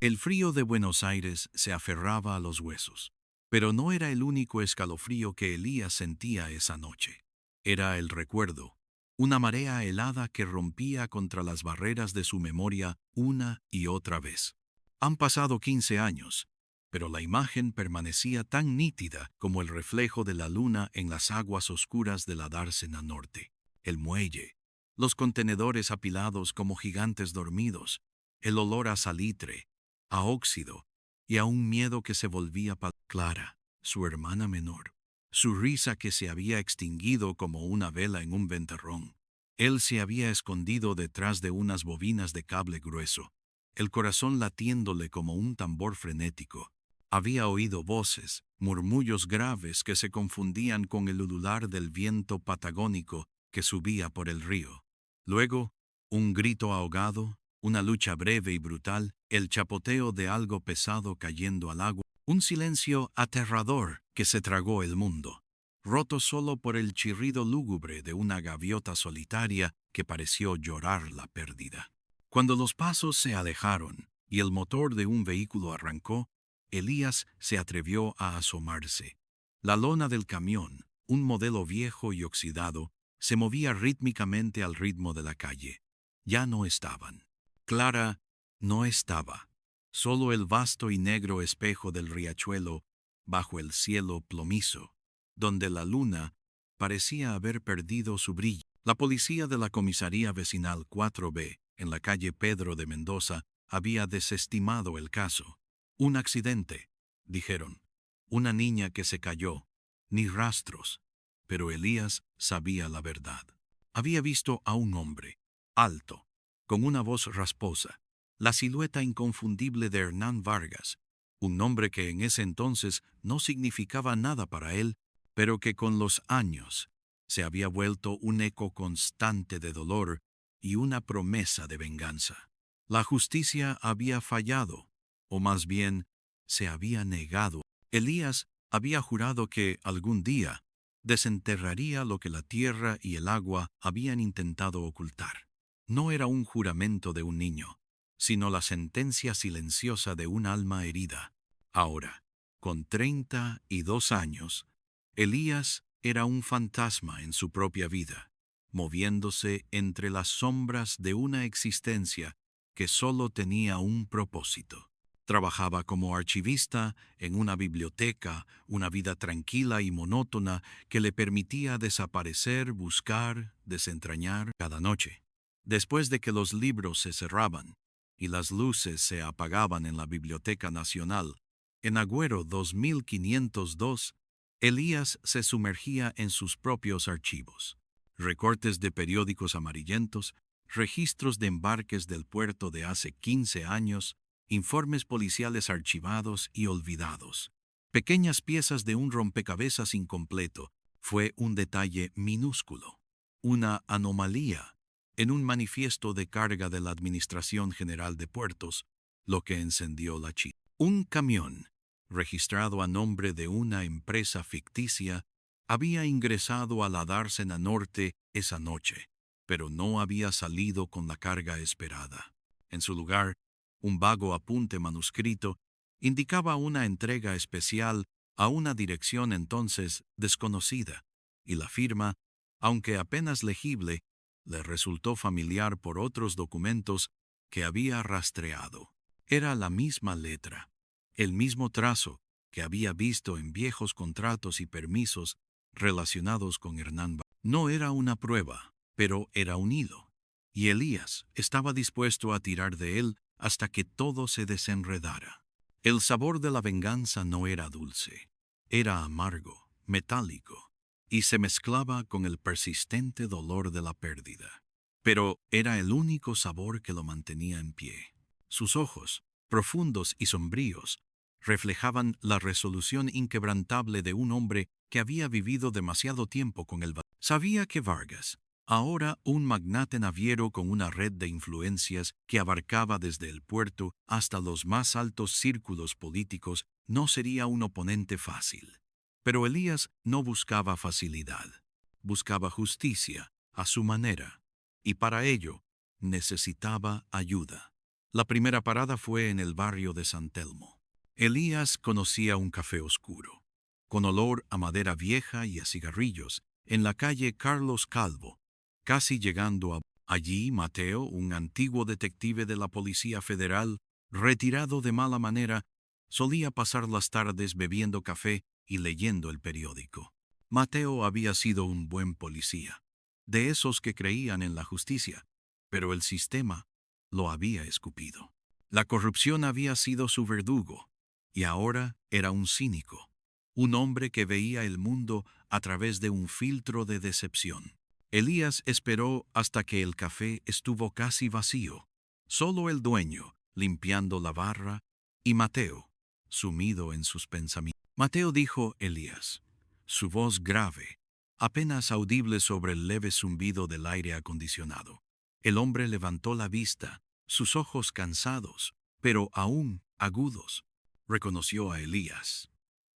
El frío de Buenos Aires se aferraba a los huesos, pero no era el único escalofrío que Elías sentía esa noche. Era el recuerdo, una marea helada que rompía contra las barreras de su memoria una y otra vez. Han pasado 15 años, pero la imagen permanecía tan nítida como el reflejo de la luna en las aguas oscuras de la dársena norte. El muelle, los contenedores apilados como gigantes dormidos, el olor a salitre, a óxido y a un miedo que se volvía Clara, su hermana menor, su risa que se había extinguido como una vela en un ventarrón. Él se había escondido detrás de unas bobinas de cable grueso, el corazón latiéndole como un tambor frenético. Había oído voces, murmullos graves que se confundían con el ulular del viento patagónico que subía por el río. Luego, un grito ahogado, una lucha breve y brutal, el chapoteo de algo pesado cayendo al agua, un silencio aterrador que se tragó el mundo, roto solo por el chirrido lúgubre de una gaviota solitaria que pareció llorar la pérdida. Cuando los pasos se alejaron y el motor de un vehículo arrancó, Elías se atrevió a asomarse. La lona del camión, un modelo viejo y oxidado, se movía rítmicamente al ritmo de la calle. Ya no estaban. Clara no estaba. Solo el vasto y negro espejo del riachuelo bajo el cielo plomizo, donde la luna parecía haber perdido su brillo. La policía de la comisaría vecinal 4B, en la calle Pedro de Mendoza, había desestimado el caso. Un accidente, dijeron. Una niña que se cayó. Ni rastros. Pero Elías sabía la verdad. Había visto a un hombre, alto, con una voz rasposa, la silueta inconfundible de Hernán Vargas, un nombre que en ese entonces no significaba nada para él, pero que con los años se había vuelto un eco constante de dolor y una promesa de venganza. La justicia había fallado, o más bien, se había negado. Elías había jurado que algún día desenterraría lo que la tierra y el agua habían intentado ocultar. No era un juramento de un niño, sino la sentencia silenciosa de un alma herida. Ahora, con 32 años, Elías era un fantasma en su propia vida, moviéndose entre las sombras de una existencia que solo tenía un propósito. Trabajaba como archivista en una biblioteca, una vida tranquila y monótona que le permitía desaparecer, buscar, desentrañar cada noche. Después de que los libros se cerraban y las luces se apagaban en la Biblioteca Nacional, en Agüero 2502, Elías se sumergía en sus propios archivos. Recortes de periódicos amarillentos, registros de embarques del puerto de hace 15 años, informes policiales archivados y olvidados. Pequeñas piezas de un rompecabezas incompleto. Fue un detalle minúsculo, una anomalía en un manifiesto de carga de la Administración General de Puertos, lo que encendió la chispa. Un camión, registrado a nombre de una empresa ficticia, había ingresado a la dársena norte esa noche, pero no había salido con la carga esperada. En su lugar, un vago apunte manuscrito indicaba una entrega especial a una dirección entonces desconocida, y la firma, aunque apenas legible, le resultó familiar por otros documentos que había rastreado. Era la misma letra, el mismo trazo que había visto en viejos contratos y permisos relacionados con Hernán. No era una prueba, pero era un hilo, y Elías estaba dispuesto a tirar de él hasta que todo se desenredara. El sabor de la venganza no era dulce, era amargo, metálico, y se mezclaba con el persistente dolor de la pérdida. Pero era el único sabor que lo mantenía en pie. Sus ojos, profundos y sombríos, reflejaban la resolución inquebrantable de un hombre que había vivido demasiado tiempo con el vacío. Sabía que Vargas, ahora un magnate naviero con una red de influencias que abarcaba desde el puerto hasta los más altos círculos políticos, no sería un oponente fácil. Pero Elías no buscaba facilidad, buscaba justicia a su manera, y para ello necesitaba ayuda. La primera parada fue en el barrio de San Telmo. Elías conocía un café oscuro, con olor a madera vieja y a cigarrillos, en la calle Carlos Calvo, casi llegando a... Allí, Mateo, un antiguo detective de la Policía Federal, retirado de mala manera, solía pasar las tardes bebiendo café y leyendo el periódico. Mateo había sido un buen policía, de esos que creían en la justicia, pero el sistema lo había escupido. La corrupción había sido su verdugo, y ahora era un cínico, un hombre que veía el mundo a través de un filtro de decepción. Elías esperó hasta que el café estuvo casi vacío, solo el dueño limpiando la barra y Mateo, sumido en sus pensamientos. Mateo dijo Elías, su voz grave, apenas audible sobre el leve zumbido del aire acondicionado. El hombre levantó la vista, sus ojos cansados, pero aún agudos. Reconoció a Elías,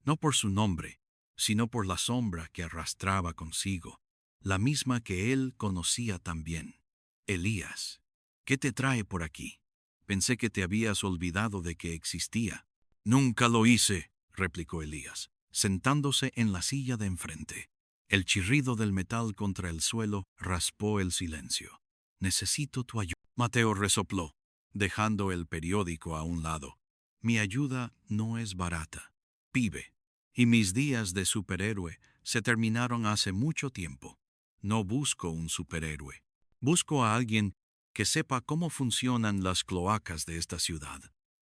no por su nombre, sino por la sombra que arrastraba consigo, la misma que él conocía también. Elías, ¿qué te trae por aquí? Pensé que te habías olvidado de que existía. Nunca lo hice, replicó Elías, sentándose en la silla de enfrente. El chirrido del metal contra el suelo raspó el silencio. Necesito tu ayuda. Mateo resopló, dejando el periódico a un lado. Mi ayuda no es barata. Pibe. Y mis días de superhéroe se terminaron hace mucho tiempo. No busco un superhéroe. Busco a alguien que sepa cómo funcionan las cloacas de esta ciudad.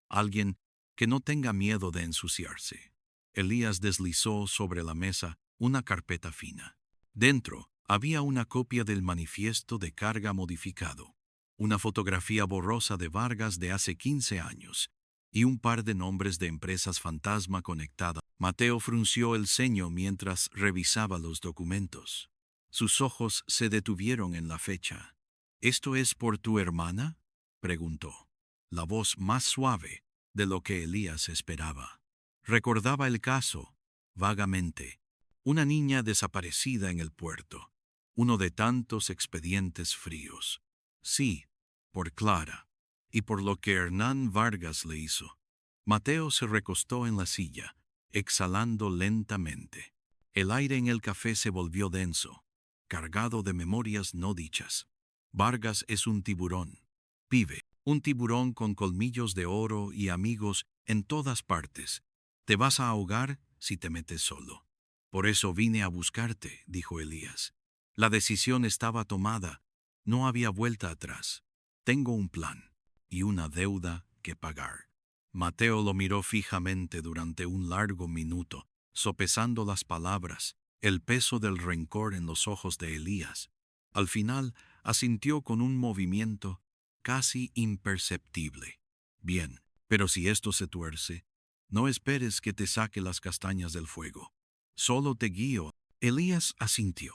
Alguien que no tenga miedo de ensuciarse. Elías deslizó sobre la mesa una carpeta fina. Dentro había una copia del manifiesto de carga modificado, una fotografía borrosa de Vargas de hace 15 años y un par de nombres de empresas fantasma conectadas. Mateo frunció el ceño mientras revisaba los documentos. Sus ojos se detuvieron en la fecha. ¿Esto es por tu hermana?, preguntó, la voz más suave de lo que Elías esperaba. Recordaba el caso, vagamente. Una niña desaparecida en el puerto. Uno de tantos expedientes fríos. Sí, por Clara, y por lo que Hernán Vargas le hizo. Mateo se recostó en la silla, exhalando lentamente. El aire en el café se volvió denso, cargado de memorias no dichas. Vargas es un tiburón. Pibe, un tiburón con colmillos de oro y amigos en todas partes. Te vas a ahogar si te metes solo. Por eso vine a buscarte, dijo Elías. La decisión estaba tomada. No había vuelta atrás. Tengo un plan y una deuda que pagar. Mateo lo miró fijamente durante un largo minuto, sopesando las palabras, el peso del rencor en los ojos de Elías. Al final, asintió con un movimiento casi imperceptible. Bien, pero si esto se tuerce, no esperes que te saque las castañas del fuego. Solo te guío. Elías asintió.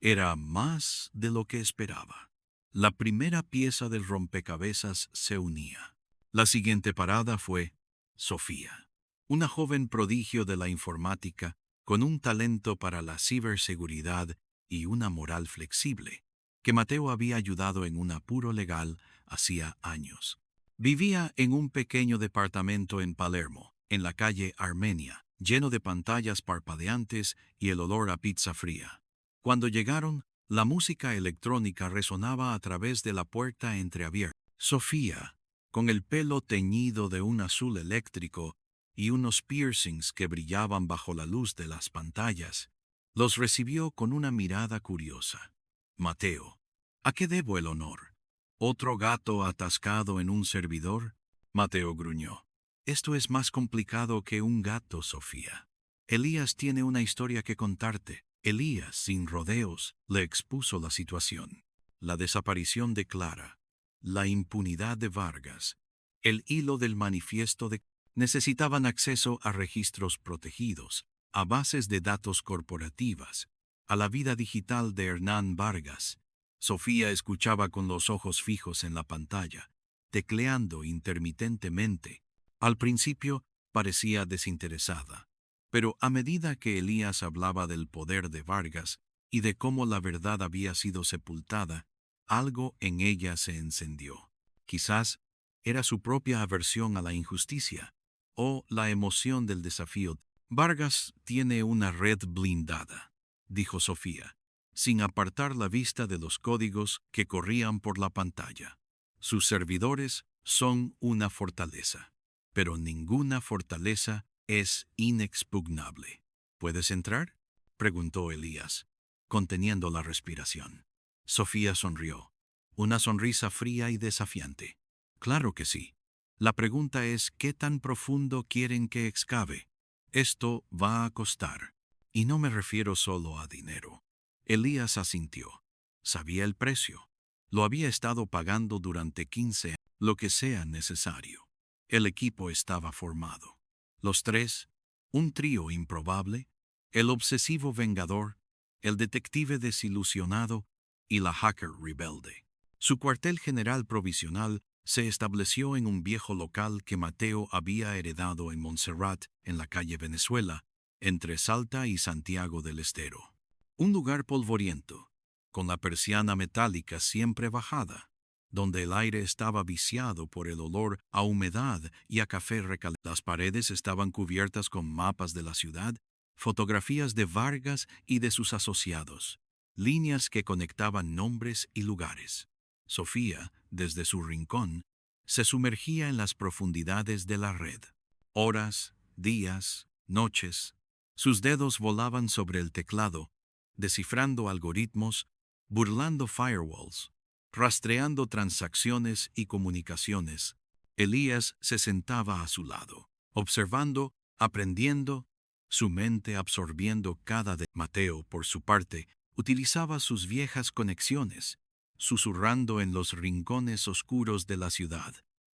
Era más de lo que esperaba. La primera pieza del rompecabezas se unía. La siguiente parada fue Sofía, una joven prodigio de la informática con un talento para la ciberseguridad y una moral flexible, que Mateo había ayudado en un apuro legal hacía años. Vivía en un pequeño departamento en Palermo, en la calle Armenia, lleno de pantallas parpadeantes y el olor a pizza fría. Cuando llegaron, la música electrónica resonaba a través de la puerta entreabierta. Sofía, con el pelo teñido de un azul eléctrico y unos piercings que brillaban bajo la luz de las pantallas, los recibió con una mirada curiosa. Mateo, ¿a qué debo el honor? ¿Otro gato atascado en un servidor? Mateo gruñó. Esto es más complicado que un gato, Sofía. Elías tiene una historia que contarte. Elías, sin rodeos, le expuso la situación. La desaparición de Clara, la impunidad de Vargas, el hilo del manifiesto de... Necesitaban acceso a registros protegidos, a bases de datos corporativas, a la vida digital de Hernán Vargas. Sofía escuchaba con los ojos fijos en la pantalla, tecleando intermitentemente. Al principio parecía desinteresada, pero a medida que Elías hablaba del poder de Vargas y de cómo la verdad había sido sepultada, algo en ella se encendió. Quizás era su propia aversión a la injusticia o la emoción del desafío. Vargas tiene una red blindada, dijo Sofía, sin apartar la vista de los códigos que corrían por la pantalla. Sus servidores son una fortaleza, pero ninguna fortaleza es inexpugnable. ¿Puedes entrar?, preguntó Elías, conteniendo la respiración. Sofía sonrió, una sonrisa fría y desafiante. Claro que sí. La pregunta es ¿qué tan profundo quieren que excave? Esto va a costar. Y no me refiero solo a dinero. Elías asintió. Sabía el precio. Lo había estado pagando durante 15 años, lo que sea necesario. El equipo estaba formado. Los tres, un trío improbable, el obsesivo vengador, el detective desilusionado y la hacker rebelde. Su cuartel general provisional se estableció en un viejo local que Mateo había heredado en Montserrat, en la calle Venezuela, entre Salta y Santiago del Estero. Un lugar polvoriento, con la persiana metálica siempre bajada, donde el aire estaba viciado por el olor a humedad y a café recalentado. Las paredes estaban cubiertas con mapas de la ciudad, fotografías de Vargas y de sus asociados, líneas que conectaban nombres y lugares. Sofía, desde su rincón, se sumergía en las profundidades de la red. Horas, días, noches, sus dedos volaban sobre el teclado, descifrando algoritmos, burlando firewalls, rastreando transacciones y comunicaciones. Elías se sentaba a su lado, observando, aprendiendo, su mente absorbiendo cada de. Mateo, por su parte, utilizaba sus viejas conexiones, susurrando en los rincones oscuros de la ciudad,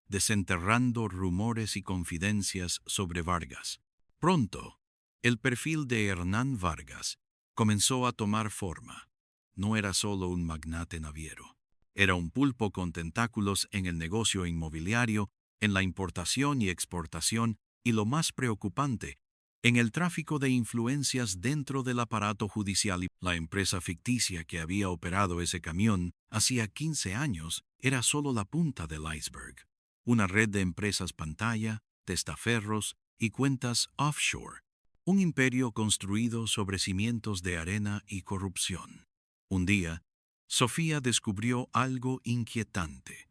desenterrando rumores y confidencias sobre Vargas. Pronto, el perfil de Hernán Vargas comenzó a tomar forma. No era solo un magnate naviero. Era un pulpo con tentáculos en el negocio inmobiliario, en la importación y exportación, y lo más preocupante, en el tráfico de influencias dentro del aparato judicial. La empresa ficticia que había operado ese camión hacía 15 años era solo la punta del iceberg. Una red de empresas pantalla, testaferros y cuentas offshore. Un imperio construido sobre cimientos de arena y corrupción. Un día, Sofía descubrió algo inquietante.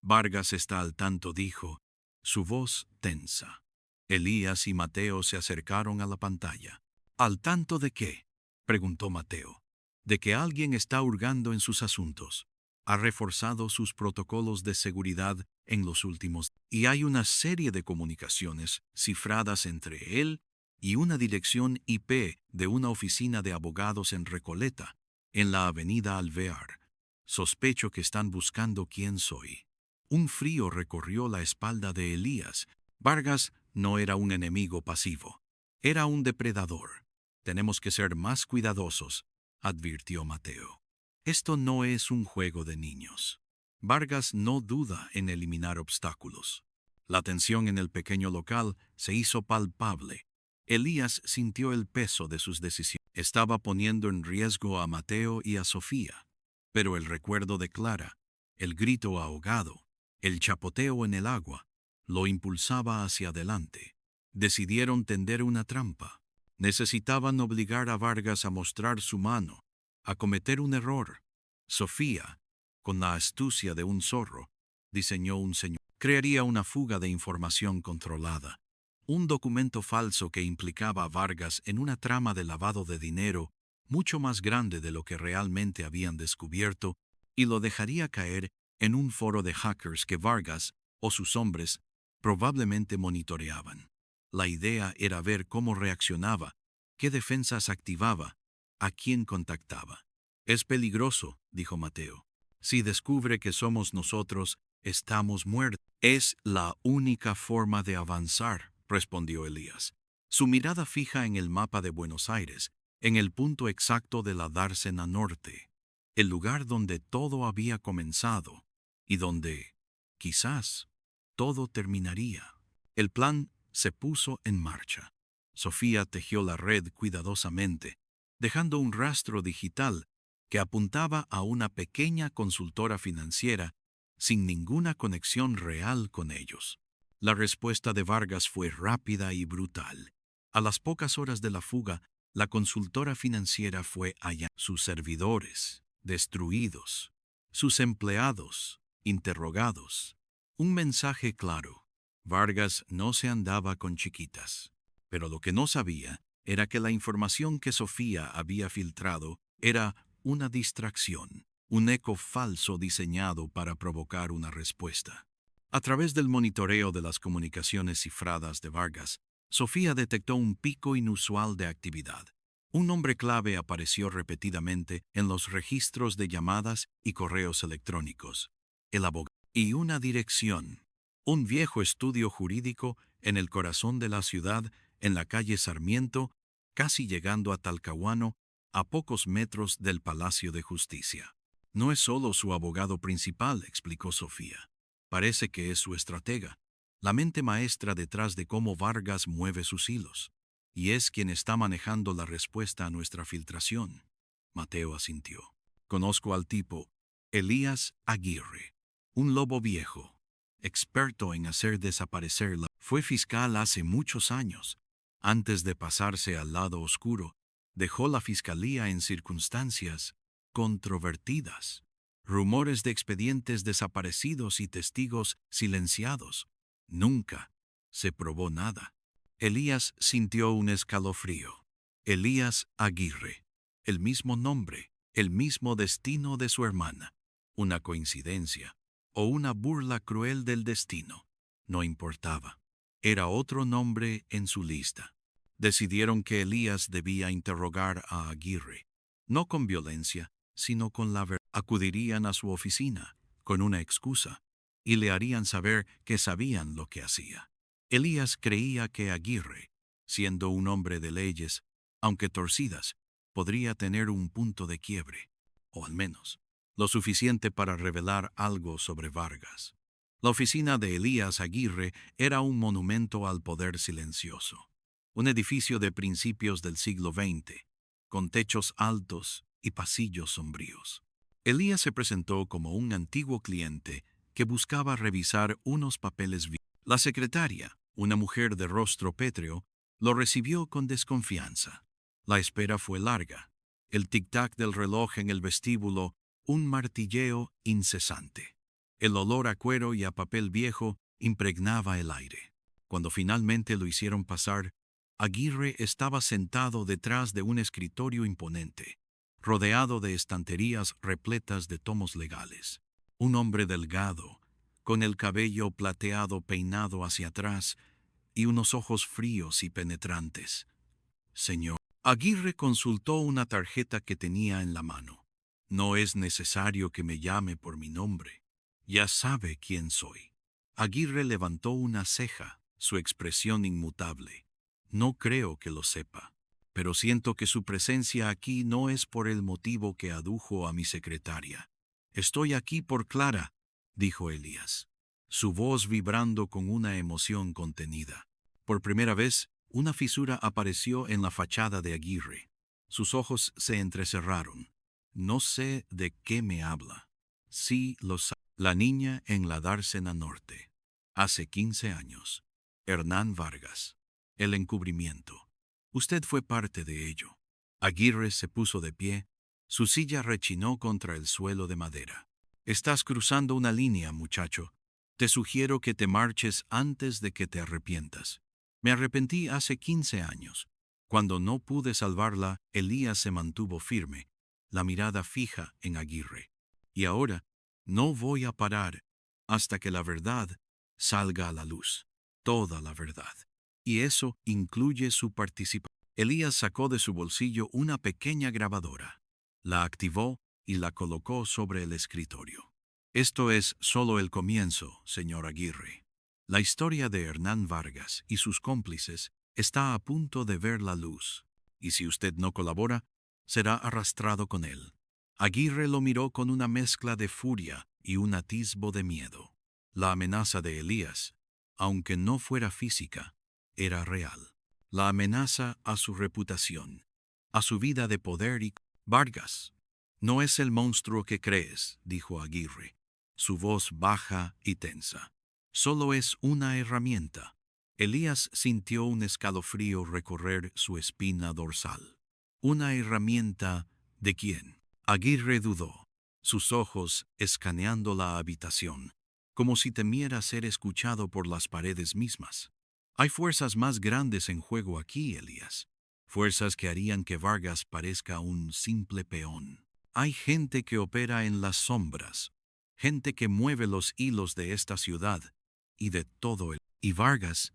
Vargas está al tanto, dijo, su voz tensa. Elías y Mateo se acercaron a la pantalla. ¿Al tanto de qué?, preguntó Mateo. De que alguien está hurgando en sus asuntos. Ha reforzado sus protocolos de seguridad en los últimos. Y hay una serie de comunicaciones cifradas entre él y una dirección IP de una oficina de abogados en Recoleta, en la avenida Alvear. Sospecho que están buscando quién soy. Un frío recorrió la espalda de Elías. Vargas no era un enemigo pasivo. Era un depredador. Tenemos que ser más cuidadosos, advirtió Mateo. Esto no es un juego de niños. Vargas no duda en eliminar obstáculos. La tensión en el pequeño local se hizo palpable. Elías sintió el peso de sus decisiones. Estaba poniendo en riesgo a Mateo y a Sofía. Pero el recuerdo de Clara, el grito ahogado, el chapoteo en el agua, lo impulsaba hacia adelante. Decidieron tender una trampa. Necesitaban obligar a Vargas a mostrar su mano, a cometer un error. Sofía, con la astucia de un zorro, diseñó un señuelo. Crearía una fuga de información controlada. Un documento falso que implicaba a Vargas en una trama de lavado de dinero mucho más grande de lo que realmente habían descubierto, y lo dejaría caer en un foro de hackers que Vargas o sus hombres probablemente monitoreaban. La idea era ver cómo reaccionaba, qué defensas activaba, a quién contactaba. Es peligroso, dijo Mateo. Si descubre que somos nosotros, estamos muertos. Es la única forma de avanzar, respondió Elías. Su mirada fija en el mapa de Buenos Aires, en el punto exacto de la dársena norte, el lugar donde todo había comenzado y donde, quizás, todo terminaría. El plan se puso en marcha. Sofía tejió la red cuidadosamente, dejando un rastro digital que apuntaba a una pequeña consultora financiera sin ninguna conexión real con ellos. La respuesta de Vargas fue rápida y brutal. A las pocas horas de la fuga, la consultora financiera fue hallada. Sus servidores, destruidos. Sus empleados, interrogados. Un mensaje claro. Vargas no se andaba con chiquitas. Pero lo que no sabía era que la información que Sofía había filtrado era una distracción, un eco falso diseñado para provocar una respuesta. A través del monitoreo de las comunicaciones cifradas de Vargas, Sofía detectó un pico inusual de actividad. Un nombre clave apareció repetidamente en los registros de llamadas y correos electrónicos. El abogado. Y una dirección. Un viejo estudio jurídico en el corazón de la ciudad, en la calle Sarmiento, casi llegando a Talcahuano, a pocos metros del Palacio de Justicia. No es solo su abogado principal, explicó Sofía. Parece que es su estratega, la mente maestra detrás de cómo Vargas mueve sus hilos, y es quien está manejando la respuesta a nuestra filtración. Mateo asintió. Conozco al tipo, Elías Aguirre, un lobo viejo, experto en hacer desaparecer la... Fue fiscal hace muchos años. Antes de pasarse al lado oscuro, dejó la fiscalía en circunstancias controvertidas. Rumores de expedientes desaparecidos y testigos silenciados. Nunca se probó nada. Elías sintió un escalofrío. Elías Aguirre. El mismo nombre, el mismo destino de su hermana. Una coincidencia o una burla cruel del destino. No importaba. Era otro nombre en su lista. Decidieron que Elías debía interrogar a Aguirre, no con violencia, sino con la verdad. Acudirían a su oficina, con una excusa, y le harían saber que sabían lo que hacía. Elías creía que Aguirre, siendo un hombre de leyes, aunque torcidas, podría tener un punto de quiebre, o al menos, lo suficiente para revelar algo sobre Vargas. La oficina de Elías Aguirre era un monumento al poder silencioso. Un edificio de principios del siglo XX, con techos altos y pasillos sombríos. Elías se presentó como un antiguo cliente que buscaba revisar unos papeles. La secretaria, una mujer de rostro pétreo, lo recibió con desconfianza. La espera fue larga. El tic-tac del reloj en el vestíbulo, un martilleo incesante. El olor a cuero y a papel viejo impregnaba el aire. Cuando finalmente lo hicieron pasar, Aguirre estaba sentado detrás de un escritorio imponente, rodeado de estanterías repletas de tomos legales. Un hombre delgado, con el cabello plateado peinado hacia atrás y unos ojos fríos y penetrantes. Señor. Aguirre consultó una tarjeta que tenía en la mano. No es necesario que me llame por mi nombre. Ya sabe quién soy. Aguirre levantó una ceja, su expresión inmutable. No creo que lo sepa, pero siento que su presencia aquí no es por el motivo que adujo a mi secretaria. Estoy aquí por Clara, dijo Elías, su voz vibrando con una emoción contenida. Por primera vez, una fisura apareció en la fachada de Aguirre. Sus ojos se entrecerraron. No sé de qué me habla. Sí lo sabe. La niña en la Dársena Norte. Hace 15 años. Hernán Vargas. El encubrimiento. Usted fue parte de ello. Aguirre se puso de pie. Su silla rechinó contra el suelo de madera. Estás cruzando una línea, muchacho. Te sugiero que te marches antes de que te arrepientas. Me arrepentí hace 15 años. Cuando no pude salvarla, Elías se mantuvo firme, la mirada fija en Aguirre. Y ahora, no voy a parar hasta que la verdad salga a la luz. Toda la verdad. Y eso incluye su participación. Elías sacó de su bolsillo una pequeña grabadora. La activó y la colocó sobre el escritorio. Esto es solo el comienzo, señor Aguirre. La historia de Hernán Vargas y sus cómplices está a punto de ver la luz, y si usted no colabora, será arrastrado con él. Aguirre lo miró con una mezcla de furia y un atisbo de miedo. La amenaza de Elías, aunque no fuera física, era real. La amenaza a su reputación, a su vida de poder y... Vargas, no es el monstruo que crees, dijo Aguirre. su voz baja y tensa. Solo es una herramienta. Elías sintió un escalofrío recorrer su espina dorsal. ¿Una herramienta de quién? Aguirre dudó, sus ojos escaneando la habitación, como si temiera ser escuchado por las paredes mismas. Hay fuerzas más grandes en juego aquí, Elías. Fuerzas que harían que Vargas parezca un simple peón. Hay gente que opera en las sombras, gente que mueve los hilos de esta ciudad y de todo el... Y Vargas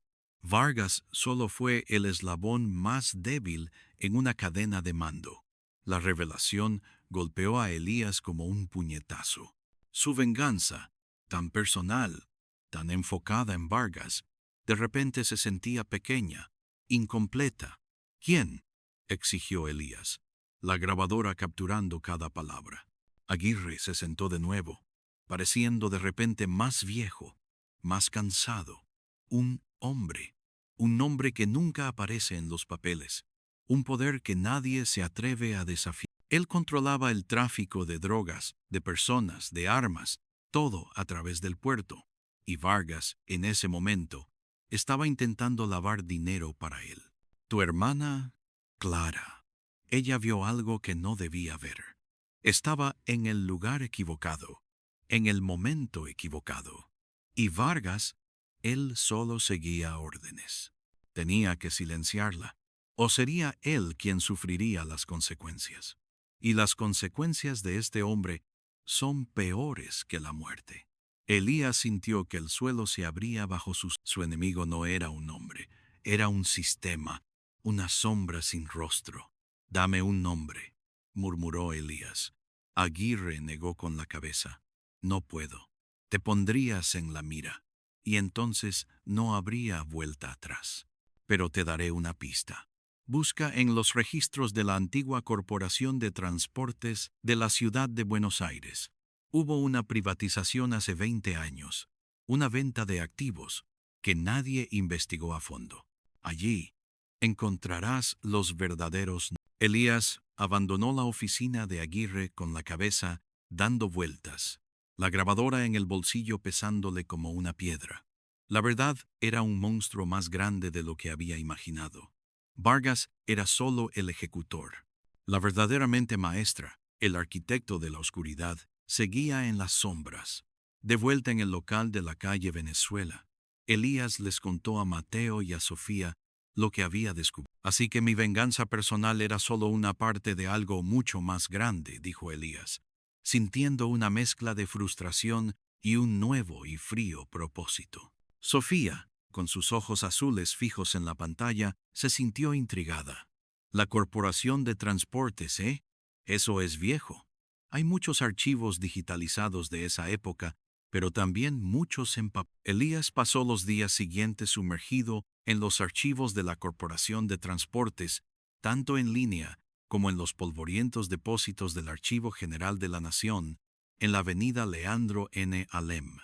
solo fue el eslabón más débil en una cadena de mando. La revelación golpeó a Elías como un puñetazo. Su venganza, tan personal, tan enfocada en Vargas, de repente se sentía pequeña, incompleta. ¿Quién?, exigió Elías, la grabadora capturando cada palabra. Aguirre se sentó de nuevo, pareciendo de repente más viejo, más cansado. Un hombre que nunca aparece en los papeles, un poder que nadie se atreve a desafiar. Él controlaba el tráfico de drogas, de personas, de armas, todo a través del puerto. Y Vargas, en ese momento, estaba intentando lavar dinero para él. Tu hermana, Clara. Ella vio algo que no debía ver. Estaba en el lugar equivocado, en el momento equivocado. Y Vargas, él solo seguía órdenes. Tenía que silenciarla, o sería él quien sufriría las consecuencias. Y las consecuencias de este hombre son peores que la muerte. Elías sintió que el suelo se abría bajo sus... Su enemigo no era un hombre, era un sistema, una sombra sin rostro. Dame un nombre, murmuró Elías. Aguirre negó con la cabeza. No puedo. Te pondrías en la mira, y entonces no habría vuelta atrás. Pero te daré una pista. Busca en los registros de la antigua Corporación de Transportes de la Ciudad de Buenos Aires. Hubo una privatización hace 20 años, una venta de activos que nadie investigó a fondo. Allí encontrarás los verdaderos. Elías abandonó la oficina de Aguirre con la cabeza dando vueltas, la grabadora en el bolsillo pesándole como una piedra. La verdad era un monstruo más grande de lo que había imaginado. Vargas era solo el ejecutor. La verdaderamente maestra, el arquitecto de la oscuridad, seguía en las sombras. De vuelta en el local de la calle Venezuela, Elías les contó a Mateo y a Sofía lo que había descubierto. Así que mi venganza personal era solo una parte de algo mucho más grande, dijo Elías, sintiendo una mezcla de frustración y un nuevo y frío propósito. Sofía, con sus ojos azules fijos en la pantalla, se sintió intrigada. La Corporación de Transportes, ¿eh? Eso es viejo. Hay muchos archivos digitalizados de esa época, pero también muchos en papel. Elías pasó los días siguientes sumergido en los archivos de la Corporación de Transportes, tanto en línea como en los polvorientos depósitos del Archivo General de la Nación, en la avenida Leandro N. Alem.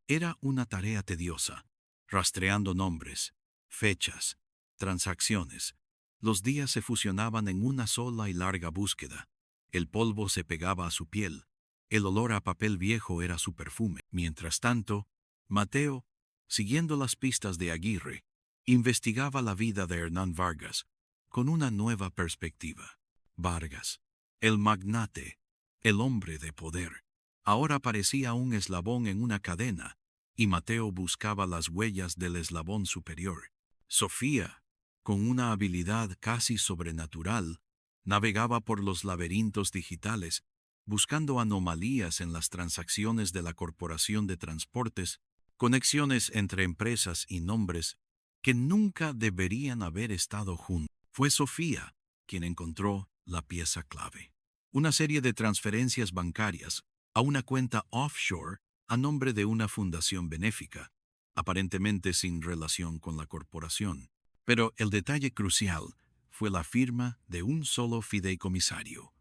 Era una tarea tediosa, rastreando nombres, fechas, transacciones. Los días se fusionaban en una sola y larga búsqueda. El polvo se pegaba a su piel. El olor a papel viejo era su perfume. Mientras tanto, Mateo, siguiendo las pistas de Aguirre, investigaba la vida de Hernán Vargas con una nueva perspectiva. Vargas, el magnate, el hombre de poder, ahora parecía un eslabón en una cadena, y Mateo buscaba las huellas del eslabón superior. Sofía, con una habilidad casi sobrenatural, navegaba por los laberintos digitales, buscando anomalías en las transacciones de la Corporación de Transportes, conexiones entre empresas y nombres que nunca deberían haber estado juntos. Fue Sofía quien encontró la pieza clave. Una serie de transferencias bancarias a una cuenta offshore a nombre de una fundación benéfica, aparentemente sin relación con la corporación. Pero el detalle crucial fue la firma de un solo fideicomisario,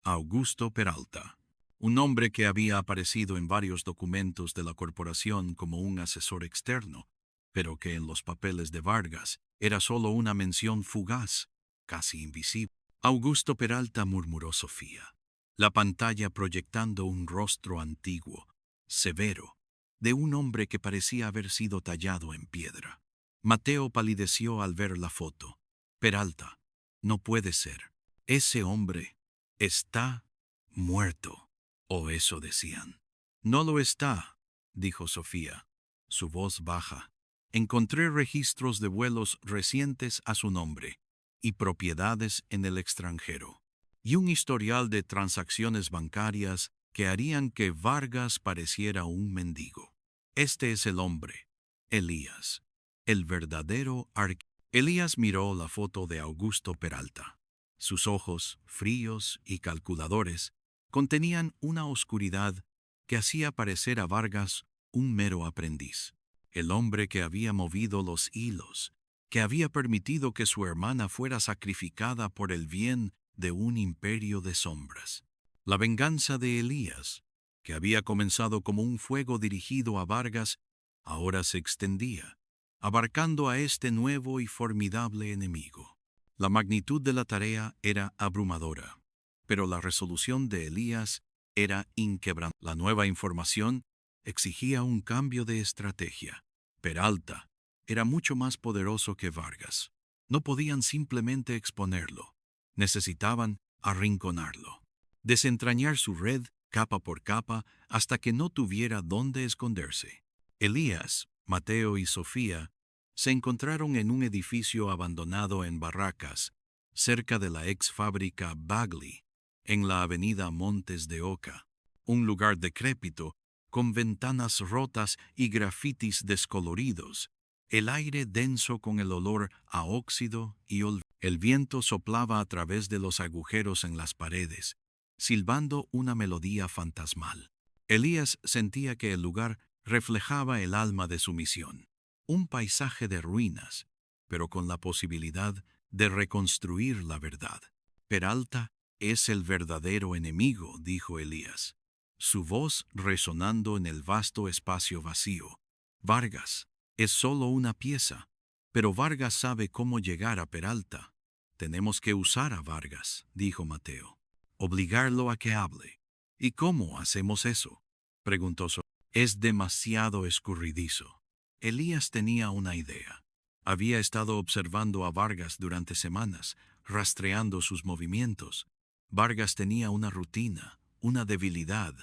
Augusto Peralta, un hombre que había aparecido en varios documentos de la corporación como un asesor externo, pero que en los papeles de Vargas era solo una mención fugaz, casi invisible. Augusto Peralta, murmuró Sofía, la pantalla proyectando un rostro antiguo, severo, de un hombre que parecía haber sido tallado en piedra. Mateo palideció al ver la foto. Peralta, no puede ser. Ese hombre está muerto, o eso decían. No lo está, dijo Sofía, su voz baja. Encontré registros de vuelos recientes a su nombre y propiedades en el extranjero, y un historial de transacciones bancarias que harían que Vargas pareciera un mendigo. Este es el hombre, Elías, el verdadero arquitecto. Elías miró la foto de Augusto Peralta. Sus ojos, fríos y calculadores, contenían una oscuridad que hacía parecer a Vargas un mero aprendiz. El hombre que había movido los hilos, que había permitido que su hermana fuera sacrificada por el bien de un imperio de sombras. La venganza de Elías, que había comenzado como un fuego dirigido a Vargas, ahora se extendía, abarcando a este nuevo y formidable enemigo. La magnitud de la tarea era abrumadora, pero la resolución de Elías era inquebrantable. La nueva información exigía un cambio de estrategia. Peralta era mucho más poderoso que Vargas. No podían simplemente exponerlo. Necesitaban arrinconarlo, desentrañar su red capa por capa hasta que no tuviera dónde esconderse. Elías, Mateo y Sofía se encontraron en un edificio abandonado en Barracas, cerca de la ex fábrica Bagley, en la avenida Montes de Oca, un lugar decrépito, con ventanas rotas y grafitis descoloridos, el aire denso con el olor a óxido y olvido. El viento soplaba a través de los agujeros en las paredes, silbando una melodía fantasmal. Elías sentía que el lugar reflejaba el alma de su misión, un paisaje de ruinas, pero con la posibilidad de reconstruir la verdad. Peralta es el verdadero enemigo, dijo Elías, su voz resonando en el vasto espacio vacío. Vargas es solo una pieza, pero Vargas sabe cómo llegar a Peralta. Tenemos que usar a Vargas, dijo Mateo, obligarlo a que hable. ¿Y cómo hacemos eso?, preguntó Sofía. Es demasiado escurridizo. Elías tenía una idea. Había estado observando a Vargas durante semanas, rastreando sus movimientos. Vargas tenía una rutina, una debilidad,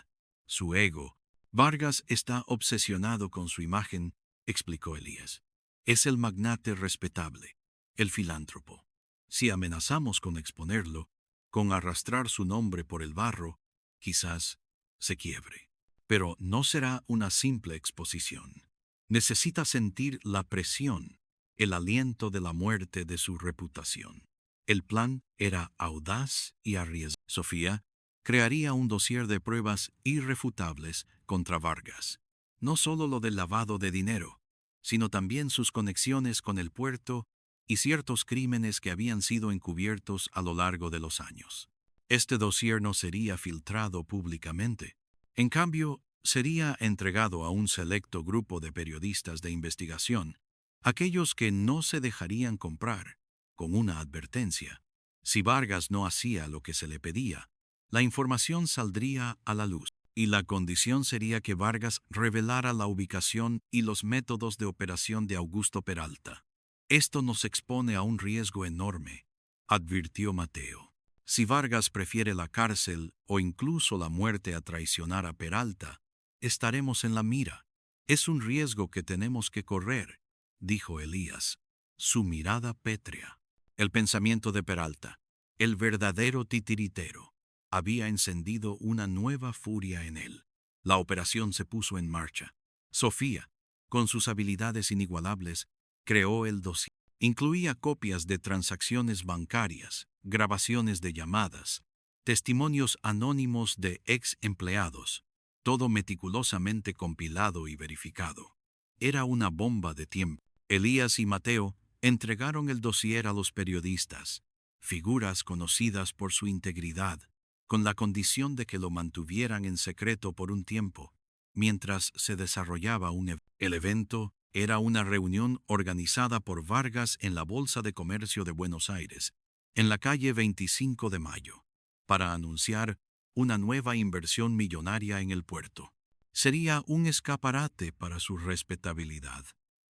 su ego. Vargas está obsesionado con su imagen, explicó Elías. Es el magnate respetable, el filántropo. Si amenazamos con exponerlo, con arrastrar su nombre por el barro, quizás se quiebre. Pero no será una simple exposición. Necesita sentir la presión, el aliento de la muerte de su reputación. El plan era audaz y arriesgado. Sofía crearía un dossier de pruebas irrefutables contra Vargas. No solo lo del lavado de dinero, sino también sus conexiones con el puerto y ciertos crímenes que habían sido encubiertos a lo largo de los años. Este dossier no sería filtrado públicamente. En cambio, sería entregado a un selecto grupo de periodistas de investigación, aquellos que no se dejarían comprar, con una advertencia. Si Vargas no hacía lo que se le pedía, la información saldría a la luz, y la condición sería que Vargas revelara la ubicación y los métodos de operación de Augusto Peralta. Esto nos expone a un riesgo enorme, advirtió Mateo. Si Vargas prefiere la cárcel o incluso la muerte a traicionar a Peralta, estaremos en la mira. Es un riesgo que tenemos que correr, dijo Elías, su mirada pétrea. El pensamiento de Peralta, el verdadero titiritero, había encendido una nueva furia en él. La operación se puso en marcha. Sofía, con sus habilidades inigualables, creó el dossier. Incluía copias de transacciones bancarias, grabaciones de llamadas, testimonios anónimos de ex empleados, todo meticulosamente compilado y verificado. Era una bomba de tiempo. Elías y Mateo entregaron el dossier a los periodistas, figuras conocidas por su integridad, con la condición de que lo mantuvieran en secreto por un tiempo, mientras se desarrollaba un evento. El evento era una reunión organizada por Vargas en la Bolsa de Comercio de Buenos Aires, en la calle 25 de Mayo, para anunciar una nueva inversión millonaria en el puerto. Sería un escaparate para su respetabilidad.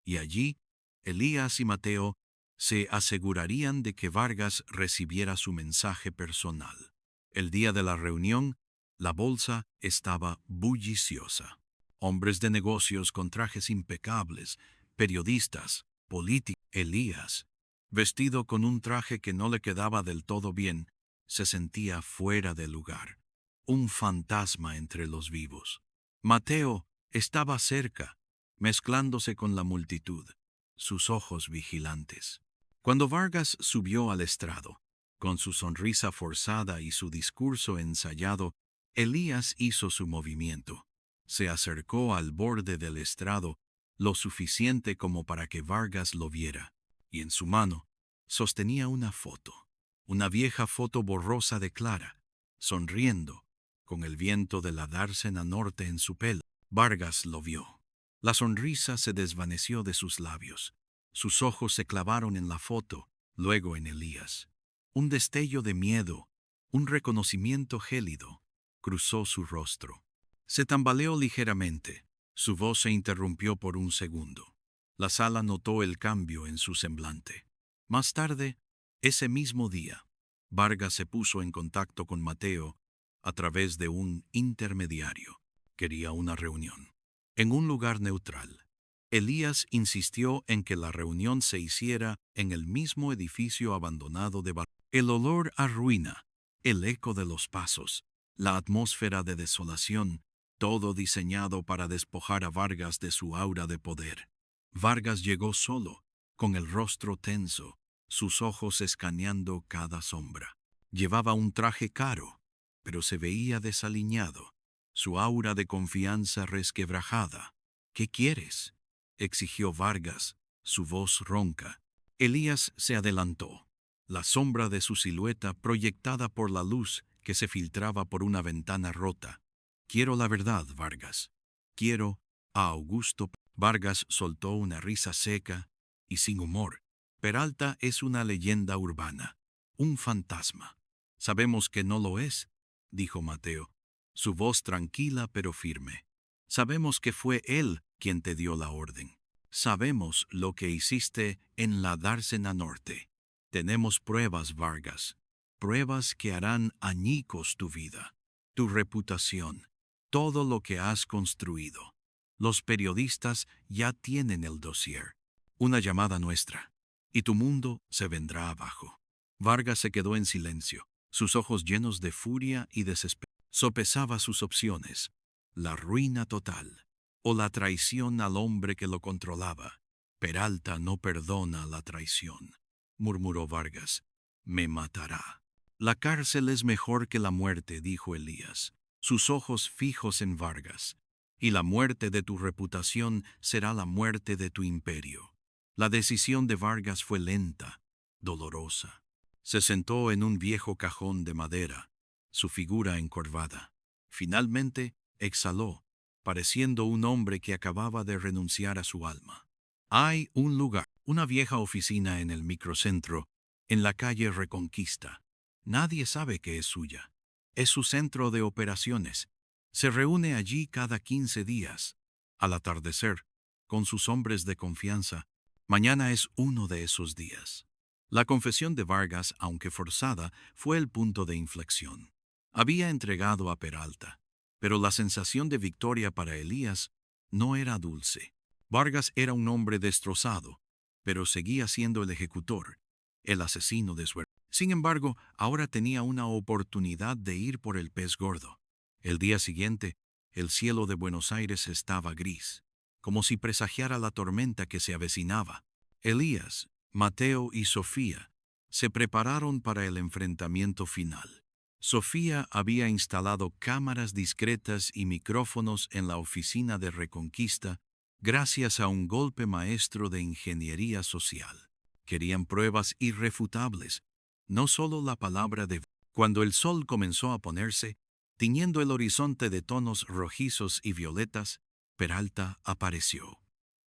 Y allí, Elías y Mateo se asegurarían de que Vargas recibiera su mensaje personal. El día de la reunión, la bolsa estaba bulliciosa. Hombres de negocios con trajes impecables, periodistas, políticos. Elías, vestido con un traje que no le quedaba del todo bien, se sentía fuera de lugar, un fantasma entre los vivos. Mateo estaba cerca, mezclándose con la multitud, sus ojos vigilantes. Cuando Vargas subió al estrado, con su sonrisa forzada y su discurso ensayado, Elías hizo su movimiento. Se acercó al borde del estrado lo suficiente como para que Vargas lo viera, y en su mano sostenía una foto, una vieja foto borrosa de Clara, sonriendo, con el viento de la dársena norte en su pelo. Vargas lo vio. La sonrisa se desvaneció de sus labios. Sus ojos se clavaron en la foto, luego en Elías. Un destello de miedo, un reconocimiento gélido, cruzó su rostro. Se tambaleó ligeramente. Su voz se interrumpió por un segundo. La sala notó el cambio en su semblante. Más tarde, ese mismo día, Vargas se puso en contacto con Mateo a través de un intermediario. Quería una reunión en un lugar neutral. Elías insistió en que la reunión se hiciera en el mismo edificio abandonado de Vargas. El olor a ruina, el eco de los pasos, la atmósfera de desolación, todo diseñado para despojar a Vargas de su aura de poder. Vargas llegó solo, con el rostro tenso, sus ojos escaneando cada sombra. Llevaba un traje caro, pero se veía desaliñado, su aura de confianza resquebrajada. ¿Qué quieres?, exigió Vargas, su voz ronca. Elías se adelantó, la sombra de su silueta proyectada por la luz que se filtraba por una ventana rota. Quiero la verdad, Vargas. Quiero a Augusto. Vargas soltó una risa seca y sin humor. Peralta es una leyenda urbana, un fantasma. Sabemos que no lo es, dijo Mateo, su voz tranquila pero firme. Sabemos que fue él quien te dio la orden. Sabemos lo que hiciste en la dársena norte. Tenemos pruebas, Vargas, pruebas que harán añicos tu vida, tu reputación, todo lo que has construido. Los periodistas ya tienen el dossier. Una llamada nuestra, y tu mundo se vendrá abajo. Vargas se quedó en silencio, sus ojos llenos de furia y desesperación. Sopesaba sus opciones, la ruina total o la traición al hombre que lo controlaba. Peralta no perdona la traición, murmuró Vargas. Me matará. La cárcel es mejor que la muerte, dijo Elías, sus ojos fijos en Vargas. Y la muerte de tu reputación será la muerte de tu imperio. La decisión de Vargas fue lenta, dolorosa. Se sentó en un viejo cajón de madera, su figura encorvada. Finalmente exhaló, pareciendo un hombre que acababa de renunciar a su alma. Hay un lugar, una vieja oficina en el microcentro, en la calle Reconquista. Nadie sabe que es suya. Es su centro de operaciones. Se reúne allí cada 15 días, al atardecer, con sus hombres de confianza. Mañana es uno de esos días. La confesión de Vargas, aunque forzada, fue el punto de inflexión. Había entregado a Peralta, pero la sensación de victoria para Elías no era dulce. Vargas era un hombre destrozado, pero seguía siendo el ejecutor, el asesino de su hermano. Sin embargo, ahora tenía una oportunidad de ir por el pez gordo. El día siguiente, el cielo de Buenos Aires estaba gris, como si presagiara la tormenta que se avecinaba. Elías, Mateo y Sofía se prepararon para el enfrentamiento final. Sofía había instalado cámaras discretas y micrófonos en la oficina de Reconquista gracias a un golpe maestro de ingeniería social. Querían pruebas irrefutables, no solo la palabra de... Cuando el sol comenzó a ponerse, tiñendo el horizonte de tonos rojizos y violetas, Peralta apareció.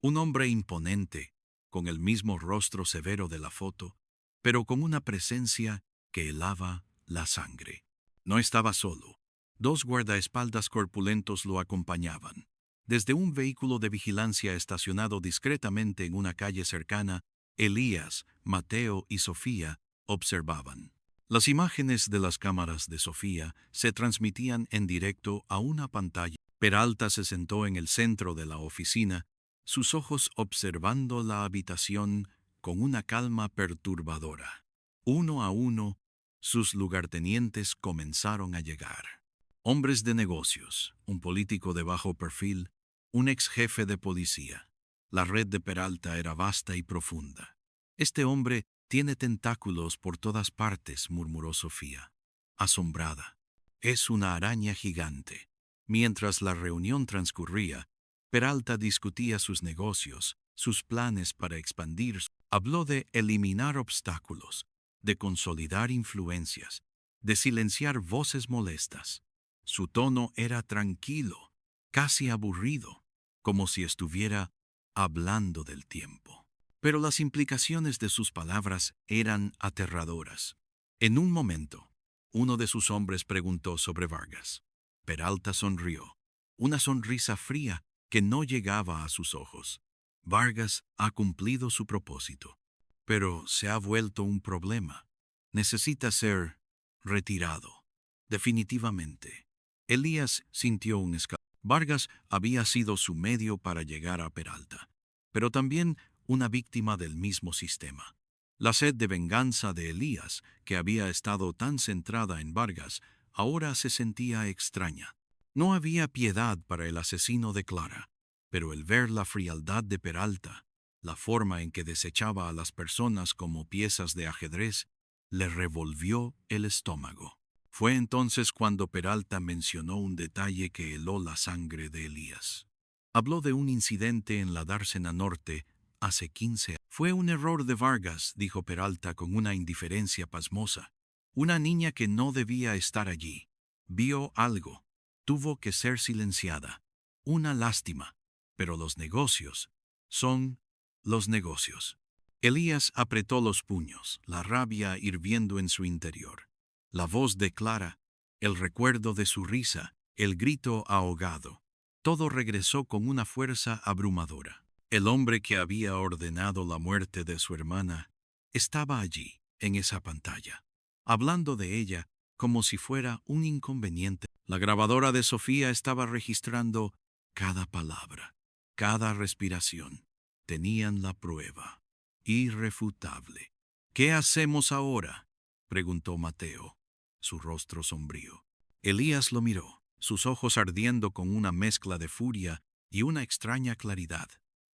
Un hombre imponente, con el mismo rostro severo de la foto, pero con una presencia que helaba la sangre. No estaba solo. 2 guardaespaldas corpulentos lo acompañaban. Desde un vehículo de vigilancia estacionado discretamente en una calle cercana, Elías, Mateo y Sofía observaban. Las imágenes de las cámaras de Sofía se transmitían en directo a una pantalla. Peralta se sentó en el centro de la oficina, sus ojos observando la habitación con una calma perturbadora. Uno a uno, sus lugartenientes comenzaron a llegar. Hombres de negocios, un político de bajo perfil, un ex jefe de policía. La red de Peralta era vasta y profunda. Este hombre tiene tentáculos por todas partes, murmuró Sofía, asombrada. Es una araña gigante. Mientras la reunión transcurría, Peralta discutía sus negocios, sus planes para expandir. Habló de eliminar obstáculos, de consolidar influencias, de silenciar voces molestas. Su tono era tranquilo, casi aburrido, como si estuviera hablando del tiempo. Pero las implicaciones de sus palabras eran aterradoras. En un momento, uno de sus hombres preguntó sobre Vargas. Peralta sonrió, una sonrisa fría que no llegaba a sus ojos. Vargas ha cumplido su propósito, pero se ha vuelto un problema. Necesita ser retirado, definitivamente. Elías sintió un escalofrío. Vargas había sido su medio para llegar a Peralta, pero también una víctima del mismo sistema. La sed de venganza de Elías, que había estado tan centrada en Vargas, ahora se sentía extraña. No había piedad para el asesino de Clara, pero el ver la frialdad de Peralta, la forma en que desechaba a las personas como piezas de ajedrez, le revolvió el estómago. Fue entonces cuando Peralta mencionó un detalle que heló la sangre de Elías. Habló de un incidente en la Dársena Norte hace 15 años. Fue un error de Vargas, dijo Peralta con una indiferencia pasmosa. Una niña que no debía estar allí. Vio algo. Tuvo que ser silenciada. Una lástima. Pero los negocios son los negocios. Elías apretó los puños, la rabia hirviendo en su interior. La voz de Clara, el recuerdo de su risa, el grito ahogado. Todo regresó con una fuerza abrumadora. El hombre que había ordenado la muerte de su hermana estaba allí, en esa pantalla, hablando de ella como si fuera un inconveniente. La grabadora de Sofía estaba registrando cada palabra, cada respiración. Tenían la prueba, irrefutable. ¿Qué hacemos ahora?, preguntó Mateo, su rostro sombrío. Elías lo miró, sus ojos ardiendo con una mezcla de furia y una extraña claridad.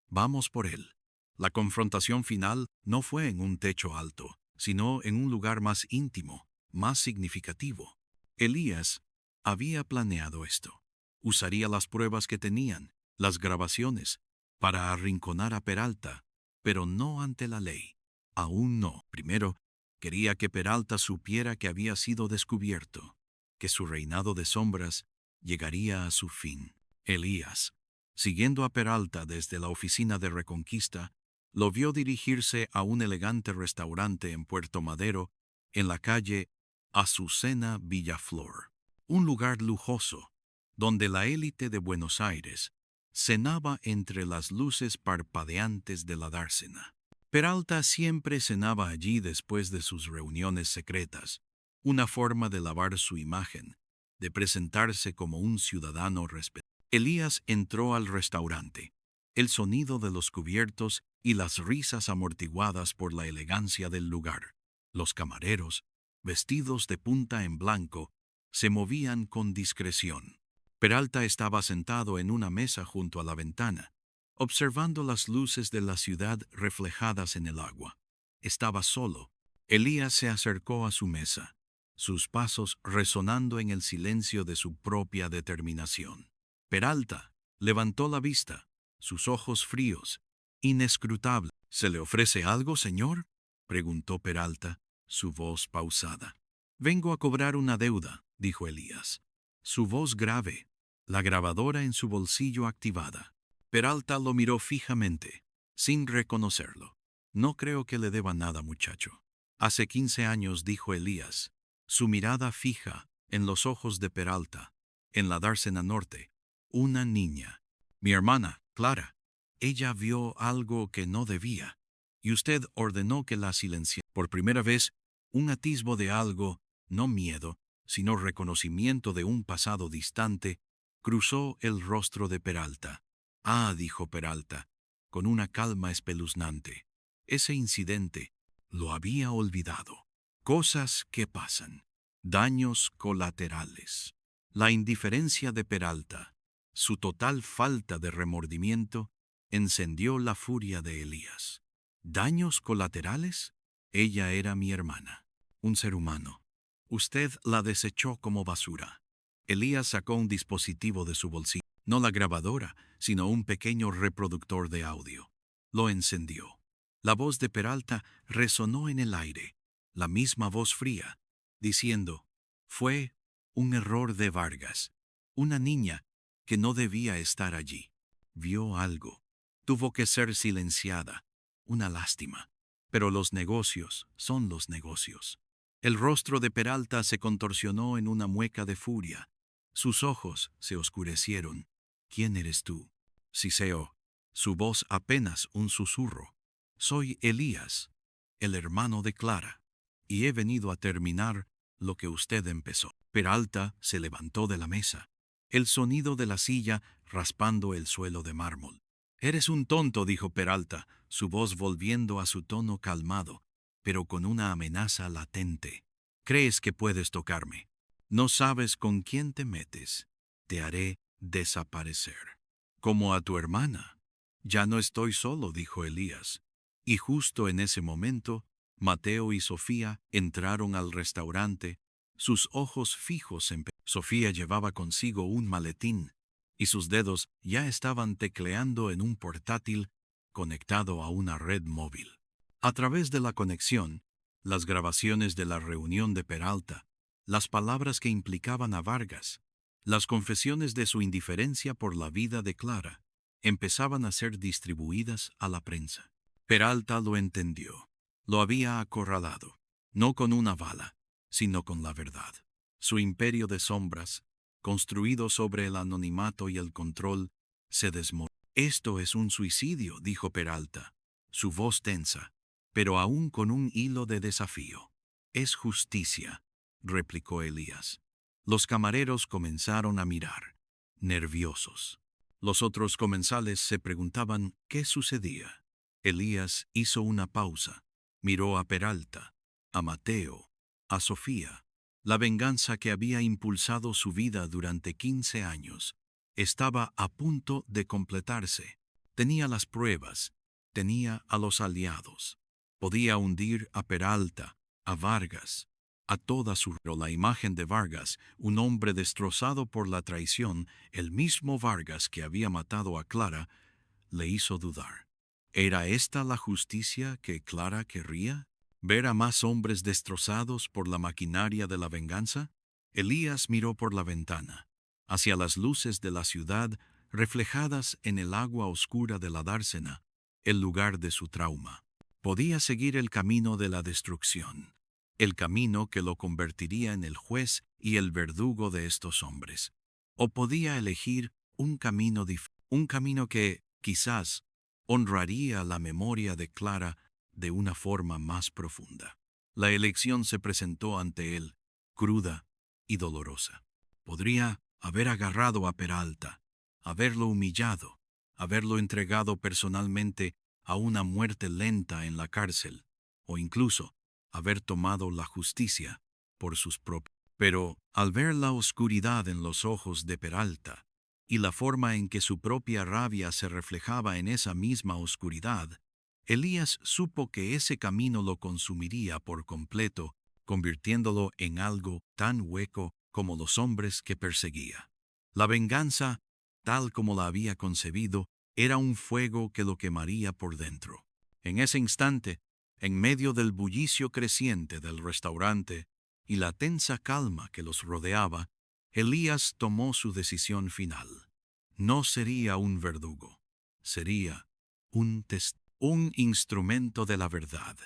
Vamos por él. La confrontación final no fue en un techo alto, sino en un lugar más íntimo, más significativo. Elías había planeado esto. Usaría las pruebas que tenían, las grabaciones, para arrinconar a Peralta, pero no ante la ley. Aún no. Primero, quería que Peralta supiera que había sido descubierto, que su reinado de sombras llegaría a su fin. Elías, siguiendo a Peralta desde la oficina de Reconquista, lo vio dirigirse a un elegante restaurante en Puerto Madero, en la calle Azucena Villaflor, un lugar lujoso, donde la élite de Buenos Aires cenaba entre las luces parpadeantes de la dársena. Peralta siempre cenaba allí después de sus reuniones secretas, una forma de lavar su imagen, de presentarse como un ciudadano respetado. Elías entró al restaurante. El sonido de los cubiertos y las risas amortiguadas por la elegancia del lugar. Los camareros, vestidos de punta en blanco, se movían con discreción. Peralta estaba sentado en una mesa junto a la ventana, observando las luces de la ciudad reflejadas en el agua. Estaba solo. Elías se acercó a su mesa, sus pasos resonando en el silencio de su propia determinación. Peralta levantó la vista, sus ojos fríos, inescrutables. ¿Se le ofrece algo, señor?, preguntó Peralta, su voz pausada. Vengo a cobrar una deuda, dijo Elías, su voz grave, la grabadora en su bolsillo activada. Peralta lo miró fijamente, sin reconocerlo. No creo que le deba nada, muchacho. Hace 15 años, dijo Elías, su mirada fija en los ojos de Peralta, en la dársena norte, una niña. Mi hermana, Clara. Ella vio algo que no debía, y usted ordenó que la silenciara. Por primera vez, un atisbo de algo, no miedo, sino reconocimiento de un pasado distante, cruzó el rostro de Peralta. Ah, dijo Peralta, con una calma espeluznante. Ese incidente lo había olvidado. Cosas que pasan. Daños colaterales. La indiferencia de Peralta, su total falta de remordimiento, encendió la furia de Elías. ¿Daños colaterales? Ella era mi hermana, un ser humano. Usted la desechó como basura. Elías sacó un dispositivo de su bolsillo, no la grabadora, sino un pequeño reproductor de audio. Lo encendió. La voz de Peralta resonó en el aire, la misma voz fría, diciendo, fue un error de Vargas, una niña que no debía estar allí. Vio algo. Tuvo que ser silenciada. Una lástima. Pero los negocios son los negocios. El rostro de Peralta se contorsionó en una mueca de furia. Sus ojos se oscurecieron. ¿Quién eres tú? Siseo. Su voz apenas un susurro. Soy Elías, el hermano de Clara, y he venido a terminar lo que usted empezó. Peralta se levantó de la mesa. El sonido de la silla raspando el suelo de mármol. Eres un tonto, dijo Peralta, su voz volviendo a su tono calmado, pero con una amenaza latente. Crees que puedes tocarme. No sabes con quién te metes. Te haré desaparecer. Como a tu hermana. Ya no estoy solo, dijo Elías. Y justo en ese momento, Mateo y Sofía entraron al restaurante, sus ojos fijos en Sofía llevaba consigo un maletín, y sus dedos ya estaban tecleando en un portátil conectado a una red móvil. A través de la conexión, las grabaciones de la reunión de Peralta, las palabras que implicaban a Vargas, las confesiones de su indiferencia por la vida de Clara, empezaban a ser distribuidas a la prensa. Peralta lo entendió. Lo había acorralado, no con una bala, sino con la verdad. Su imperio de sombras, construido sobre el anonimato y el control, se desmoronó. Esto es un suicidio, dijo Peralta, su voz tensa, pero aún con un hilo de desafío. Es justicia, replicó Elías. Los camareros comenzaron a mirar, nerviosos. Los otros comensales se preguntaban qué sucedía. Elías hizo una pausa, miró a Peralta, a Mateo, a Sofía. La venganza que había impulsado su vida durante 15 años estaba a punto de completarse. Tenía las pruebas, tenía a los aliados. Podía hundir a Peralta, a Vargas, a toda su... Pero la imagen de Vargas, un hombre destrozado por la traición, el mismo Vargas que había matado a Clara, le hizo dudar. ¿Era esta la justicia que Clara querría? ¿Ver a más hombres destrozados por la maquinaria de la venganza? Elías miró por la ventana, hacia las luces de la ciudad reflejadas en el agua oscura de la dársena, el lugar de su trauma. Podía seguir el camino de la destrucción, el camino que lo convertiría en el juez y el verdugo de estos hombres. O podía elegir un camino diferente, un camino que, quizás, honraría la memoria de Clara de una forma más profunda. La elección se presentó ante él, cruda y dolorosa. Podría haber agarrado a Peralta, haberlo humillado, haberlo entregado personalmente a una muerte lenta en la cárcel, o incluso haber tomado la justicia por sus propios. Pero, al ver la oscuridad en los ojos de Peralta, y la forma en que su propia rabia se reflejaba en esa misma oscuridad, Elías supo que ese camino lo consumiría por completo, convirtiéndolo en algo tan hueco como los hombres que perseguía. La venganza, tal como la había concebido, era un fuego que lo quemaría por dentro. En ese instante, en medio del bullicio creciente del restaurante y la tensa calma que los rodeaba, Elías tomó su decisión final. No sería un verdugo, sería un instrumento de la verdad,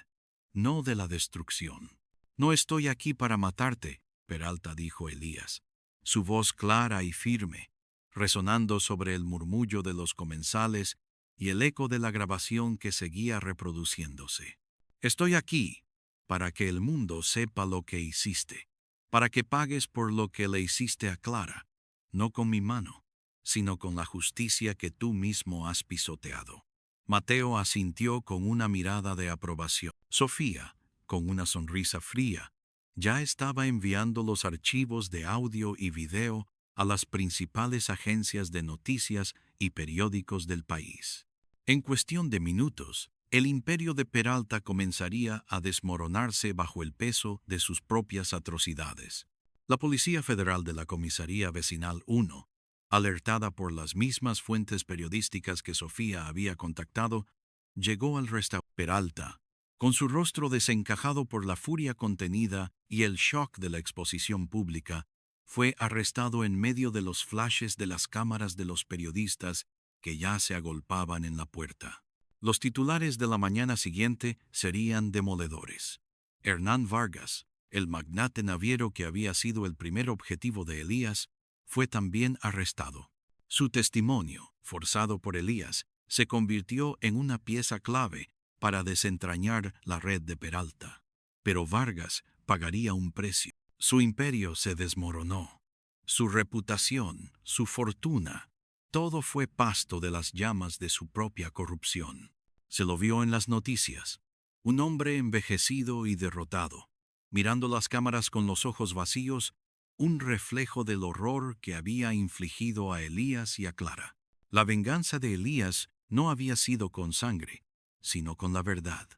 no de la destrucción. No estoy aquí para matarte, Peralta dijo Elías. su voz clara y firme, resonando sobre el murmullo de los comensales y el eco de la grabación que seguía reproduciéndose. Estoy aquí para que el mundo sepa lo que hiciste, para que pagues por lo que le hiciste a Clara, no con mi mano, sino con la justicia que tú mismo has pisoteado. Mateo asintió con una mirada de aprobación. Sofía, con una sonrisa fría, ya estaba enviando los archivos de audio y video a las principales agencias de noticias y periódicos del país. En cuestión de minutos, el imperio de Peralta comenzaría a desmoronarse bajo el peso de sus propias atrocidades. La Policía Federal de la Comisaría Vecinal 1, alertada por las mismas fuentes periodísticas que Sofía había contactado, llegó al restaurante. Peralta, con su rostro desencajado por la furia contenida y el shock de la exposición pública, fue arrestado en medio de los flashes de las cámaras de los periodistas que ya se agolpaban en la puerta. Los titulares de la mañana siguiente serían demoledores. Hernán Vargas, el magnate naviero que había sido el primer objetivo de Elías, fue también arrestado. Su testimonio, forzado por Elías, se convirtió en una pieza clave para desentrañar la red de Peralta. Pero Vargas pagaría un precio. Su imperio se desmoronó. Su reputación, su fortuna, todo fue pasto de las llamas de su propia corrupción. Se lo vio en las noticias. Un hombre envejecido y derrotado, mirando las cámaras con los ojos vacíos, un reflejo del horror que había infligido a Elías y a Clara. La venganza de Elías no había sido con sangre, sino con la verdad.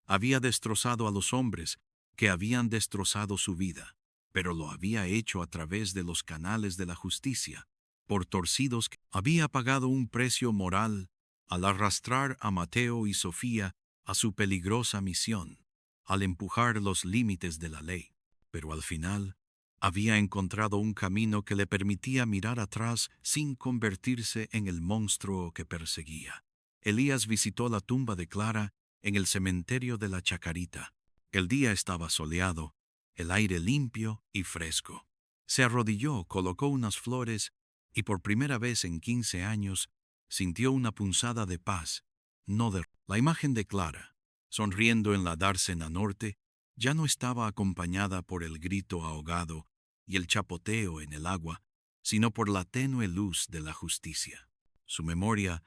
Había destrozado a los hombres que habían destrozado su vida, pero lo había hecho a través de los canales de la justicia, por torcidos que había pagado un precio moral al arrastrar a Mateo y Sofía a su peligrosa misión, al empujar los límites de la ley. Pero al final, había encontrado un camino que le permitía mirar atrás sin convertirse en el monstruo que perseguía. Elías visitó la tumba de Clara en el cementerio de la Chacarita. El día estaba soleado, el aire limpio y fresco. Se arrodilló, colocó unas flores y por primera vez en 15 años sintió una punzada de paz, no de... La imagen de Clara, sonriendo en la dársena norte, ya no estaba acompañada por el grito ahogado y el chapoteo en el agua, sino por la tenue luz de la justicia. Su memoria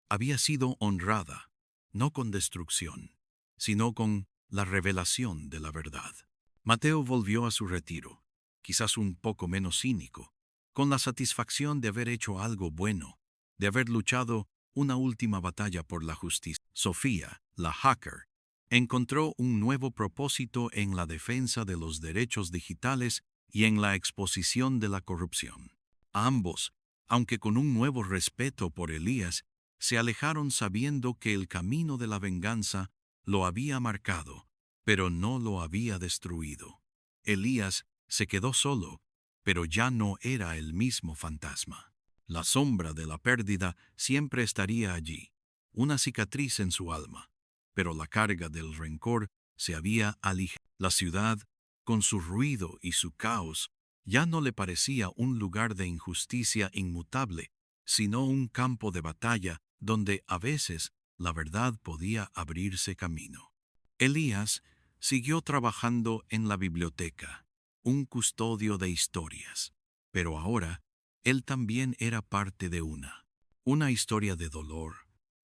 había sido honrada, no con destrucción, sino con la revelación de la verdad. Mateo volvió a su retiro, quizás un poco menos cínico, con la satisfacción de haber hecho algo bueno, de haber luchado una última batalla por la justicia. Sofía, la hacker, encontró un nuevo propósito en la defensa de los derechos digitales y en la exposición de la corrupción. Ambos, aunque con un nuevo respeto por Elías, se alejaron sabiendo que el camino de la venganza lo había marcado, pero no lo había destruido. Elías se quedó solo, pero ya no era el mismo fantasma. La sombra de la pérdida siempre estaría allí, una cicatriz en su alma, pero la carga del rencor se había aligerado. La ciudad, con su ruido y su caos, ya no le parecía un lugar de injusticia inmutable, sino un campo de batalla donde a veces la verdad podía abrirse camino. Elías siguió trabajando en la biblioteca, un custodio de historias, pero ahora él también era parte de una historia de dolor,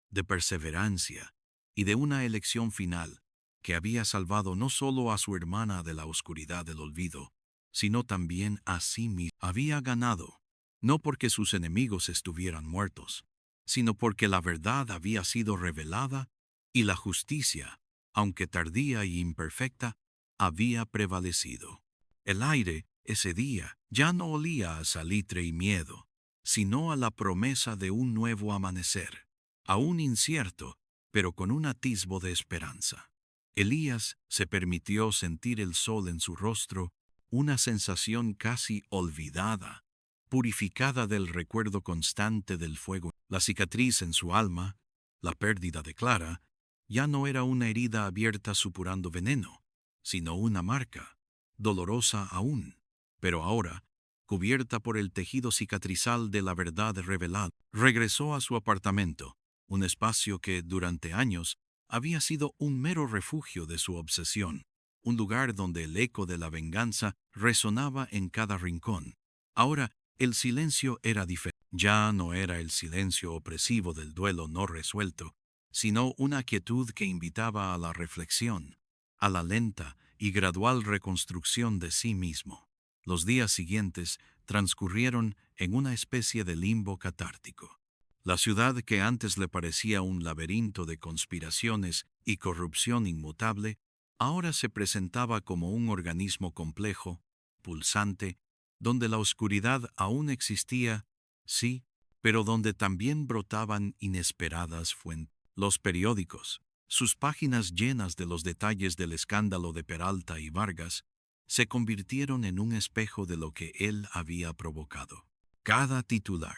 de perseverancia y de una elección final que había salvado no solo a su hermana de la oscuridad del olvido, sino también a sí mismo. Había ganado, no porque sus enemigos estuvieran muertos, sino porque la verdad había sido revelada y la justicia, aunque tardía y imperfecta, había prevalecido. El aire, ese día, ya no olía a salitre y miedo, sino a la promesa de un nuevo amanecer, aún incierto, pero con un atisbo de esperanza. Elías se permitió sentir el sol en su rostro, una sensación casi olvidada, purificada del recuerdo constante del fuego. La cicatriz en su alma, la pérdida de Clara, ya no era una herida abierta supurando veneno, sino una marca, dolorosa aún, pero ahora, cubierta por el tejido cicatrizal de la verdad revelada. Regresó a su apartamento, un espacio que, durante años, había sido un mero refugio de su obsesión, un lugar donde el eco de la venganza resonaba en cada rincón. Ahora, el silencio era diferente. Ya no era el silencio opresivo del duelo no resuelto, sino una quietud que invitaba a la reflexión, a la lenta y gradual reconstrucción de sí mismo. Los días siguientes transcurrieron en una especie de limbo catártico. La ciudad que antes le parecía un laberinto de conspiraciones y corrupción inmutable, ahora se presentaba como un organismo complejo, pulsante, donde la oscuridad aún existía, sí, pero donde también brotaban inesperadas fuentes. Los periódicos, sus páginas llenas de los detalles del escándalo de Peralta y Vargas, se convirtieron en un espejo de lo que él había provocado. Cada titular,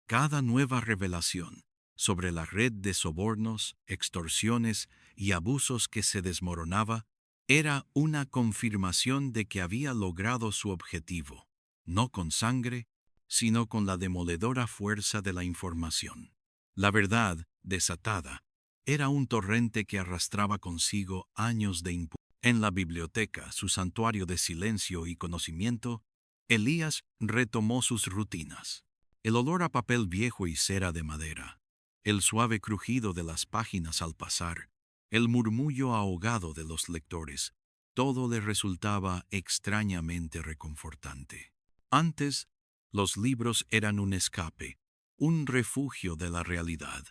cada nueva revelación sobre la red de sobornos, extorsiones y abusos que se desmoronaba, era una confirmación de que había logrado su objetivo, no con sangre, sino con la demoledora fuerza de la información. La verdad, desatada, era un torrente que arrastraba consigo años de impunidad. En la biblioteca, su santuario de silencio y conocimiento, Elías retomó sus rutinas. El olor a papel viejo y cera de madera, el suave crujido de las páginas al pasar, el murmullo ahogado de los lectores, todo le resultaba extrañamente reconfortante. Antes, los libros eran un escape, un refugio de la realidad.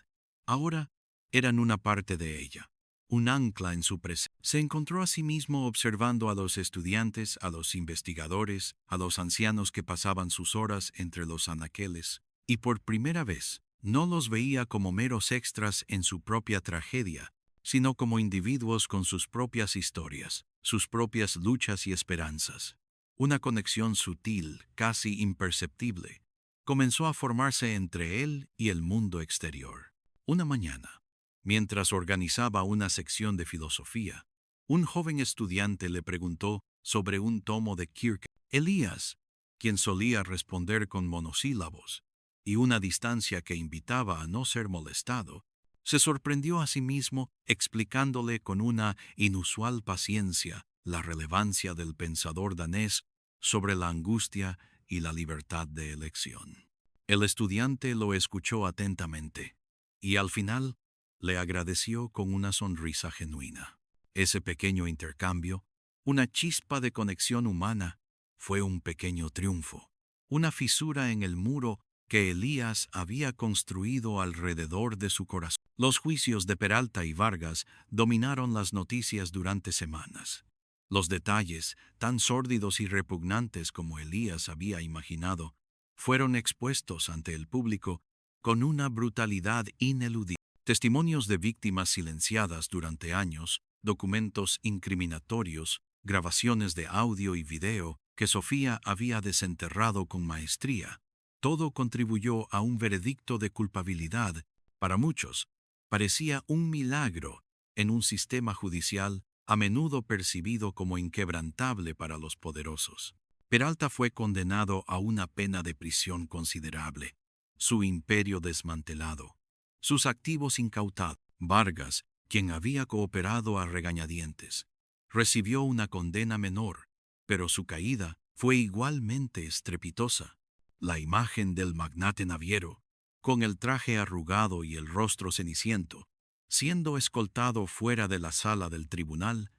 Ahora eran una parte de ella, un ancla en su presencia. Se encontró a sí mismo observando a los estudiantes, a los investigadores, a los ancianos que pasaban sus horas entre los anaqueles, y por primera vez no los veía como meros extras en su propia tragedia, sino como individuos con sus propias historias, sus propias luchas y esperanzas. Una conexión sutil, casi imperceptible, comenzó a formarse entre él y el mundo exterior. Una mañana, mientras organizaba una sección de filosofía, un joven estudiante le preguntó sobre un tomo de Kierkegaard. Elías, quien solía responder con monosílabos y una distancia que invitaba a no ser molestado, se sorprendió a sí mismo explicándole con una inusual paciencia la relevancia del pensador danés sobre la angustia y la libertad de elección. El estudiante lo escuchó atentamente y al final le agradeció con una sonrisa genuina. Ese pequeño intercambio, una chispa de conexión humana, fue un pequeño triunfo, una fisura en el muro que Elías había construido alrededor de su corazón. Los juicios de Peralta y Vargas dominaron las noticias durante semanas. Los detalles, tan sórdidos y repugnantes como Elías había imaginado, fueron expuestos ante el público con una brutalidad ineludible. Testimonios de víctimas silenciadas durante años, documentos incriminatorios, grabaciones de audio y video que Sofía había desenterrado con maestría. Todo contribuyó a un veredicto de culpabilidad. Para muchos, parecía un milagro en un sistema judicial a menudo percibido como inquebrantable para los poderosos. Peralta fue condenado a una pena de prisión considerable, su imperio desmantelado, sus activos incautados. Vargas, quien había cooperado a regañadientes, recibió una condena menor, pero su caída fue igualmente estrepitosa. La imagen del magnate naviero, con el traje arrugado y el rostro ceniciento, siendo escoltado fuera de la sala del tribunal,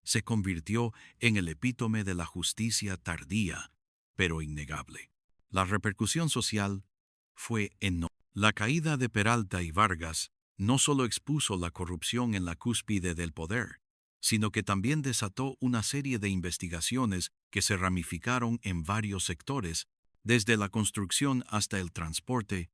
se convirtió en el epítome de la justicia tardía, pero innegable. La repercusión social fue enorme. La caída de Peralta y Vargas no solo expuso la corrupción en la cúspide del poder, sino que también desató una serie de investigaciones que se ramificaron en varios sectores, desde la construcción hasta el transporte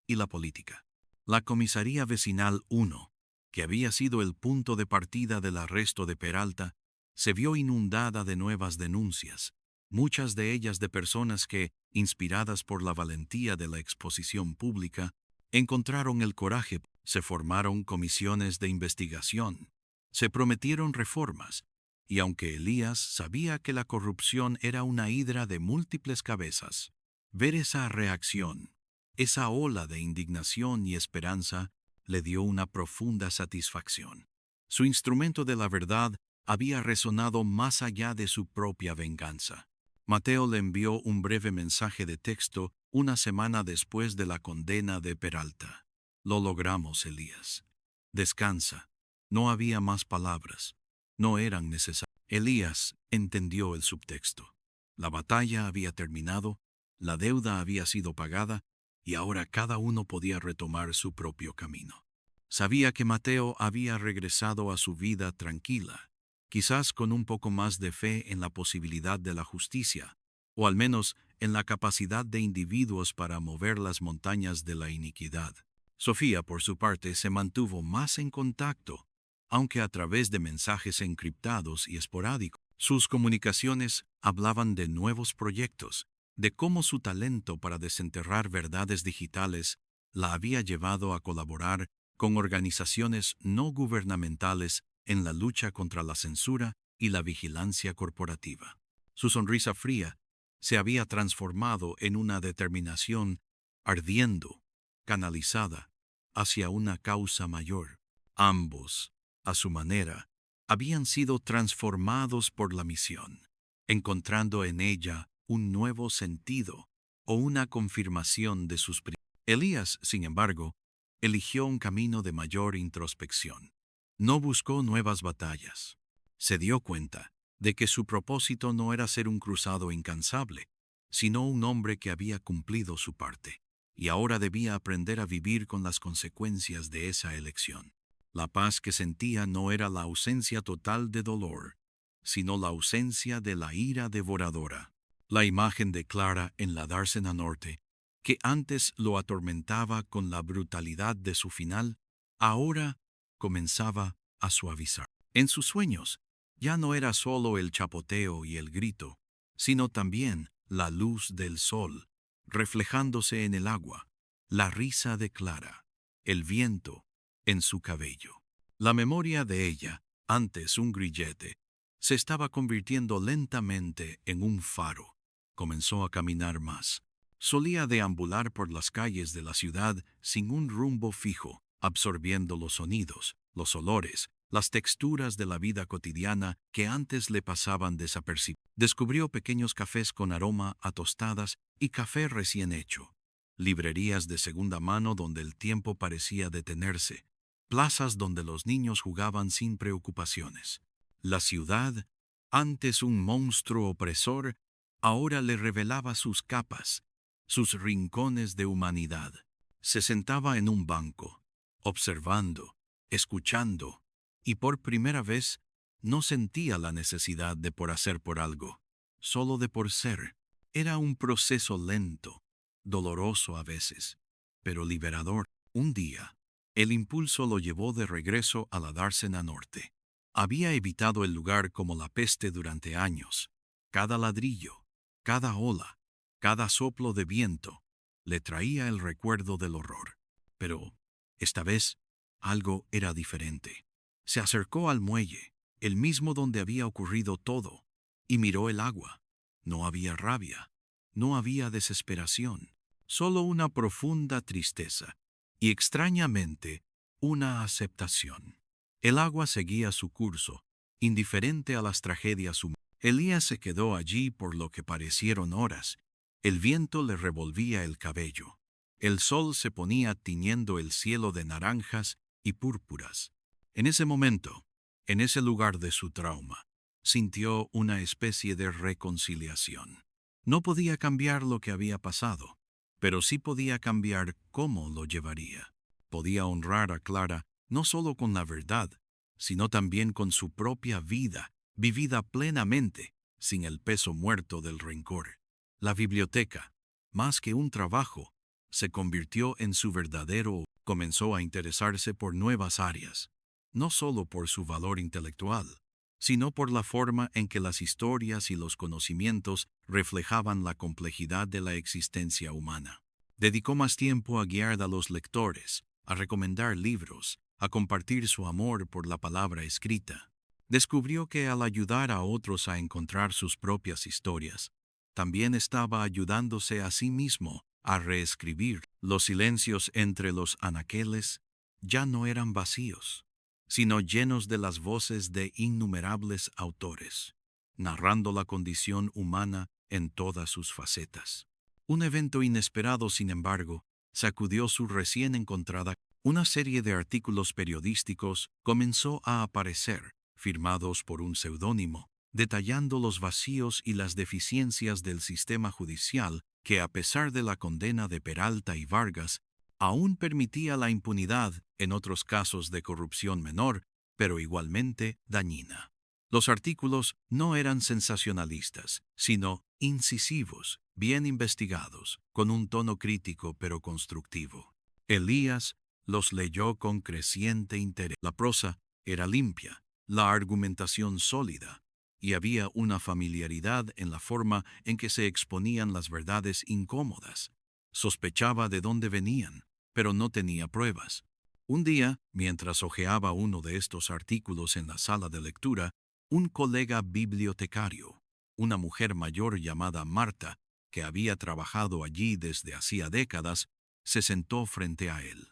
y la política. La Comisaría Vecinal 1, que había sido el punto de partida del arresto de Peralta, se vio inundada de nuevas denuncias, muchas de ellas de personas que, inspiradas por la valentía de la exposición pública, encontraron el coraje. Se formaron comisiones de investigación, se prometieron reformas Y aunque Elías sabía que la corrupción era una hidra de múltiples cabezas, ver esa reacción, esa ola de indignación y esperanza, le dio una profunda satisfacción. Su instrumento de la verdad había resonado más allá de su propia venganza. Mateo le envió un breve mensaje de texto una semana después de la condena de Peralta. Lo logramos, Elías. Descansa. No había más palabras. No eran necesarias. Elías entendió el subtexto. La batalla había terminado, la deuda había sido pagada, y ahora cada uno podía retomar su propio camino. Sabía que Mateo había regresado a su vida tranquila, quizás con un poco más de fe en la posibilidad de la justicia, o al menos en la capacidad de individuos para mover las montañas de la iniquidad. Sofía, por su parte, se mantuvo más en contacto, aunque a través de mensajes encriptados y esporádicos. Sus comunicaciones hablaban de nuevos proyectos, de cómo su talento para desenterrar verdades digitales la había llevado a colaborar con organizaciones no gubernamentales en la lucha contra la censura y la vigilancia corporativa. Su sonrisa fría se había transformado en una determinación ardiendo, canalizada hacia una causa mayor. Ambos, a su manera, habían sido transformados por la misión, encontrando en ella un nuevo sentido o una confirmación de sus principios. Elías, sin embargo, eligió un camino de mayor introspección. No buscó nuevas batallas. Se dio cuenta de que su propósito no era ser un cruzado incansable, sino un hombre que había cumplido su parte, y ahora debía aprender a vivir con las consecuencias de esa elección. La paz que sentía no era la ausencia total de dolor, sino la ausencia de la ira devoradora. La imagen de Clara en la dársena norte, que antes lo atormentaba con la brutalidad de su final, ahora comenzaba a suavizar. En sus sueños, ya no era solo el chapoteo y el grito, sino también la luz del sol, reflejándose en el agua, la risa de Clara, el viento en su cabello. La memoria de ella, antes un grillete, se estaba convirtiendo lentamente en un faro. Comenzó a caminar más. Solía deambular por las calles de la ciudad sin un rumbo fijo, absorbiendo los sonidos, los olores, las texturas de la vida cotidiana que antes le pasaban desapercibidos. Descubrió pequeños cafés con aroma a tostadas y café recién hecho, librerías de segunda mano donde el tiempo parecía detenerse, plazas donde los niños jugaban sin preocupaciones. La ciudad, antes un monstruo opresor, ahora le revelaba sus capas, sus rincones de humanidad. Se sentaba en un banco, observando, escuchando, y por primera vez no sentía la necesidad de por hacer por algo, solo de por ser. Era un proceso lento, doloroso a veces, pero liberador. Un día, el impulso lo llevó de regreso a la dársena norte. Había evitado el lugar como la peste durante años. Cada ladrillo, cada ola, cada soplo de viento le traía el recuerdo del horror. Pero, esta vez, algo era diferente. Se acercó al muelle, el mismo donde había ocurrido todo, y miró el agua. No había rabia, no había desesperación, solo una profunda tristeza y, extrañamente, una aceptación. El agua seguía su curso, indiferente a las tragedias humanas. Elías se quedó allí por lo que parecieron horas. El viento le revolvía el cabello. El sol se ponía tiñendo el cielo de naranjas y púrpuras. En ese momento, en ese lugar de su trauma, sintió una especie de reconciliación. No podía cambiar lo que había pasado, pero sí podía cambiar cómo lo llevaría. Podía honrar a Clara no solo con la verdad, sino también con su propia vida, vivida plenamente, sin el peso muerto del rencor. La biblioteca, más que un trabajo, se convirtió en su verdadero. Comenzó a interesarse por nuevas áreas, no solo por su valor intelectual, sino por la forma en que las historias y los conocimientos reflejaban la complejidad de la existencia humana. Dedicó más tiempo a guiar a los lectores, a recomendar libros, a compartir su amor por la palabra escrita. Descubrió que al ayudar a otros a encontrar sus propias historias, también estaba ayudándose a sí mismo a reescribir. Los silencios entre los anaqueles ya no eran vacíos, sino llenos de las voces de innumerables autores, narrando la condición humana en todas sus facetas. Un evento inesperado, sin embargo, sacudió su recién encontrada. Una serie de artículos periodísticos comenzó a aparecer, firmados por un seudónimo, detallando los vacíos y las deficiencias del sistema judicial que, a pesar de la condena de Peralta y Vargas, aún permitía la impunidad en otros casos de corrupción menor, pero igualmente dañina. Los artículos no eran sensacionalistas, sino incisivos, bien investigados, con un tono crítico pero constructivo. Elías los leyó con creciente interés. La prosa era limpia, la argumentación sólida, y había una familiaridad en la forma en que se exponían las verdades incómodas. Sospechaba de dónde venían, pero no tenía pruebas. Un día, mientras hojeaba uno de estos artículos en la sala de lectura, un colega bibliotecario, una mujer mayor llamada Marta, que había trabajado allí desde hacía décadas, se sentó frente a él.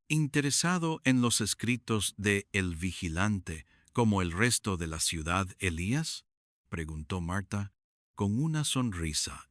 Interesado en los escritos de El Vigilante, como el resto de la ciudad, Elías, preguntó Marta, con una sonrisa.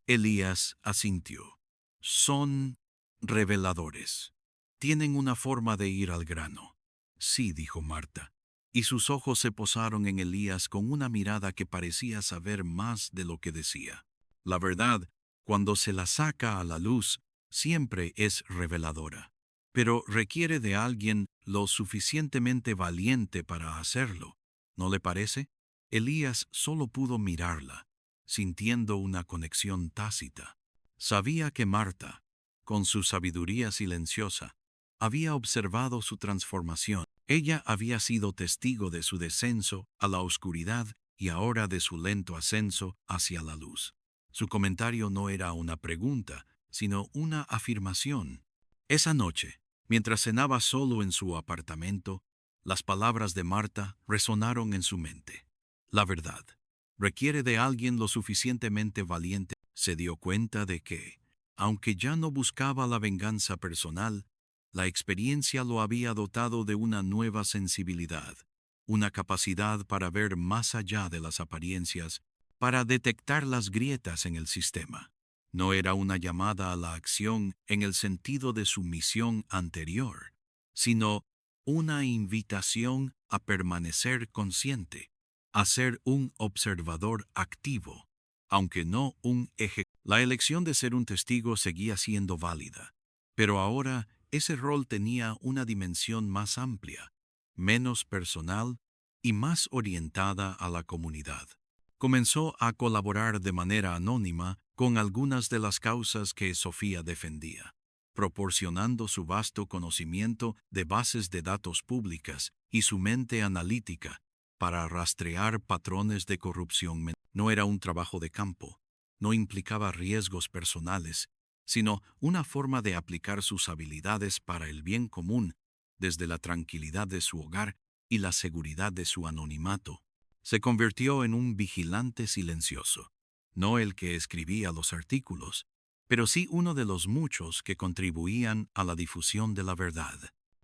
Elías asintió. Son reveladores. Tienen una forma de ir al grano. Sí, dijo Marta, y sus ojos se posaron en Elías con una mirada que parecía saber más de lo que decía. La verdad, cuando se la saca a la luz, siempre es reveladora, pero requiere de alguien lo suficientemente valiente para hacerlo, ¿no le parece? Elías solo pudo mirarla, sintiendo una conexión tácita. Sabía que Marta, con su sabiduría silenciosa, había observado su transformación. Ella había sido testigo de su descenso a la oscuridad y ahora de su lento ascenso hacia la luz. Su comentario no era una pregunta, sino una afirmación. Esa noche, mientras cenaba solo en su apartamento, las palabras de Marta resonaron en su mente. La verdad requiere de alguien lo suficientemente valiente. Se dio cuenta de que, aunque ya no buscaba la venganza personal, la experiencia lo había dotado de una nueva sensibilidad, una capacidad para ver más allá de las apariencias, para detectar las grietas en el sistema. No era una llamada a la acción en el sentido de su misión anterior, sino una invitación a permanecer consciente, a ser un observador activo, aunque no un ejecutor. La elección de ser un testigo seguía siendo válida, pero ahora ese rol tenía una dimensión más amplia, menos personal y más orientada a la comunidad. Comenzó a colaborar de manera anónima con algunas de las causas que Sofía defendía, proporcionando su vasto conocimiento de bases de datos públicas y su mente analítica para rastrear patrones de corrupción. No era un trabajo de campo, no implicaba riesgos personales, sino una forma de aplicar sus habilidades para el bien común desde la tranquilidad de su hogar y la seguridad de su anonimato. Se convirtió en un vigilante silencioso, no el que escribía los artículos, pero sí uno de los muchos que contribuían a la difusión de la verdad.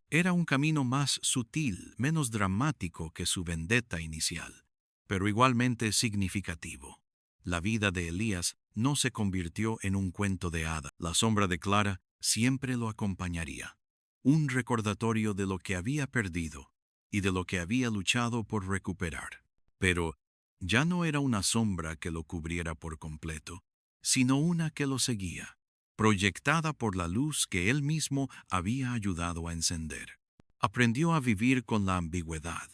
Era un camino más sutil, menos dramático que su vendetta inicial, pero igualmente significativo. La vida de Elías no se convirtió en un cuento de hadas. La sombra de Clara siempre lo acompañaría, un recordatorio de lo que había perdido y de lo que había luchado por recuperar. Pero ya no era una sombra que lo cubriera por completo, sino una que lo seguía, proyectada por la luz que él mismo había ayudado a encender. Aprendió a vivir con la ambigüedad,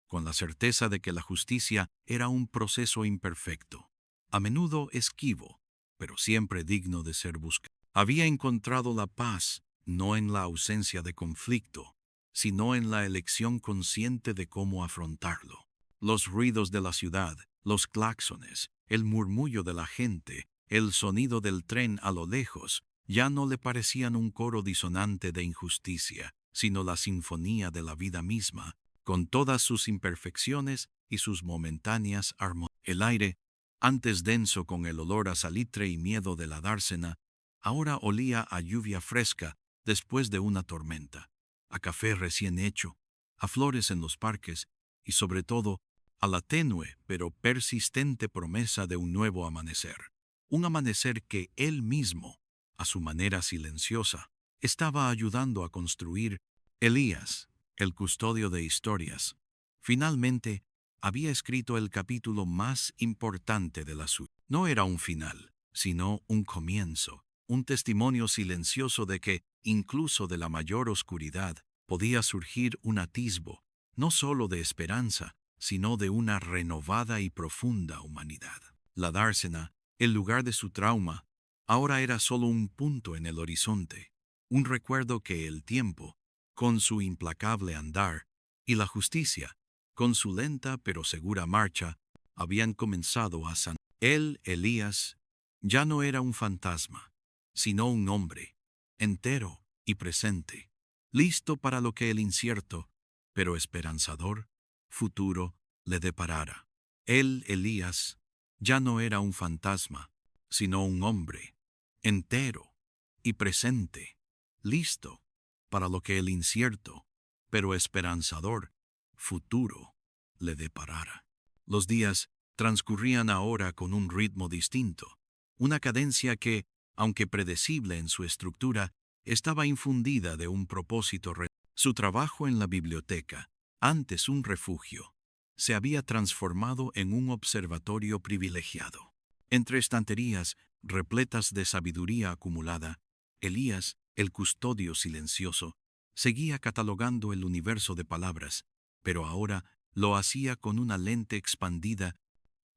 con la certeza de que la justicia era un proceso imperfecto, a menudo esquivo, pero siempre digno de ser buscado. Había encontrado la paz no en la ausencia de conflicto, sino en la elección consciente de cómo afrontarlo. Los ruidos de la ciudad, los claxones, el murmullo de la gente, el sonido del tren a lo lejos, ya no le parecían un coro disonante de injusticia, sino la sinfonía de la vida misma, con todas sus imperfecciones y sus momentáneas armonías. El aire, antes denso con el olor a salitre y miedo de la dársena, ahora olía a lluvia fresca después de una tormenta, a café recién hecho, a flores en los parques y sobre todo a la tenue pero persistente promesa de un nuevo amanecer. Un amanecer que él mismo, a su manera silenciosa, estaba ayudando a construir. Elías, el custodio de historias, finalmente había escrito el capítulo más importante de la suya. No era un final, sino un comienzo, un testimonio silencioso de que, incluso de la mayor oscuridad, podía surgir un atisbo, no solo de esperanza, sino de una renovada y profunda humanidad. La dársena, el lugar de su trauma, ahora era solo un punto en el horizonte, un recuerdo que el tiempo, con su implacable andar, y la justicia, con su lenta pero segura marcha, habían comenzado a sanar. Él, Elías, ya no era un fantasma, sino un hombre, entero y presente, listo para lo que el incierto, pero esperanzador, futuro le deparara. Él, Elías, ya no era un fantasma, sino un hombre, entero y presente, listo para lo que el incierto, pero esperanzador, futuro le deparara. Los días transcurrían ahora con un ritmo distinto, una cadencia que, aunque predecible en su estructura, estaba infundida de un propósito real. Su trabajo en la biblioteca, antes un refugio, se había transformado en un observatorio privilegiado. Entre estanterías repletas de sabiduría acumulada, Elías, el custodio silencioso, seguía catalogando el universo de palabras, pero ahora lo hacía con una lente expandida,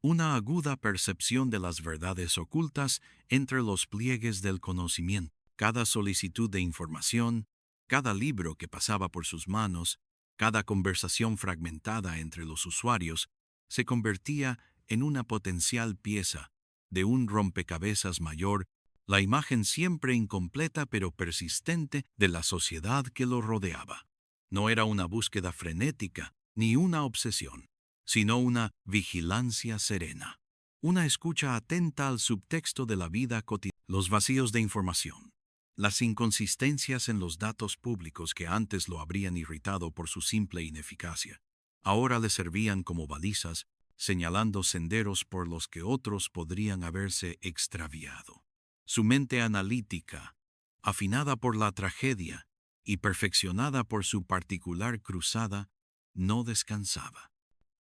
una aguda percepción de las verdades ocultas entre los pliegues del conocimiento. Cada solicitud de información, cada libro que pasaba por sus manos, cada conversación fragmentada entre los usuarios, se convertía en una potencial pieza de un rompecabezas mayor, la imagen siempre incompleta pero persistente de la sociedad que lo rodeaba. No era una búsqueda frenética ni una obsesión, sino una vigilancia serena, una escucha atenta al subtexto de la vida cotidiana. Los vacíos de información, las inconsistencias en los datos públicos que antes lo habrían irritado por su simple ineficacia, ahora le servían como balizas, señalando senderos por los que otros podrían haberse extraviado. Su mente analítica, afinada por la tragedia y perfeccionada por su particular cruzada, no descansaba.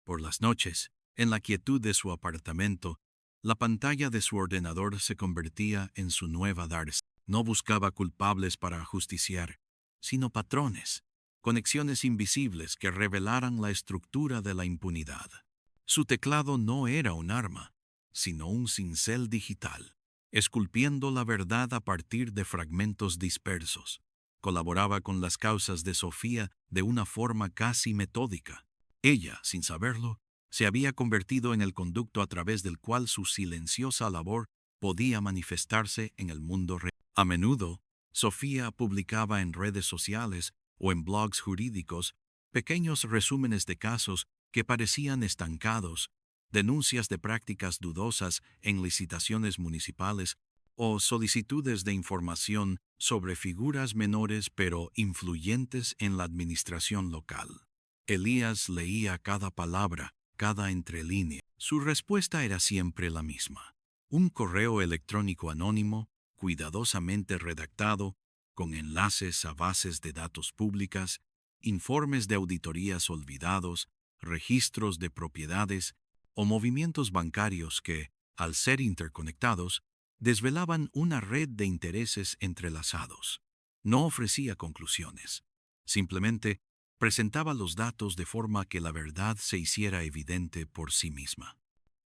Por las noches, en la quietud de su apartamento, la pantalla de su ordenador se convertía en su nueva dársena. No buscaba culpables para ajusticiar, sino patrones, conexiones invisibles que revelaran la estructura de la impunidad. Su teclado no era un arma, sino un cincel digital, esculpiendo la verdad a partir de fragmentos dispersos. Colaboraba con las causas de Sofía de una forma casi metódica. Ella, sin saberlo, se había convertido en el conducto a través del cual su silenciosa labor podía manifestarse en el mundo real. A menudo, Sofía publicaba en redes sociales o en blogs jurídicos pequeños resúmenes de casos que parecían estancados, denuncias de prácticas dudosas en licitaciones municipales o solicitudes de información sobre figuras menores pero influyentes en la administración local. Elías leía cada palabra, cada entrelínea. Su respuesta era siempre la misma. Un correo electrónico anónimo, cuidadosamente redactado, con enlaces a bases de datos públicas, informes de auditorías olvidados, registros de propiedades o movimientos bancarios que, al ser interconectados, desvelaban una red de intereses entrelazados. No ofrecía conclusiones. Simplemente presentaba los datos de forma que la verdad se hiciera evidente por sí misma.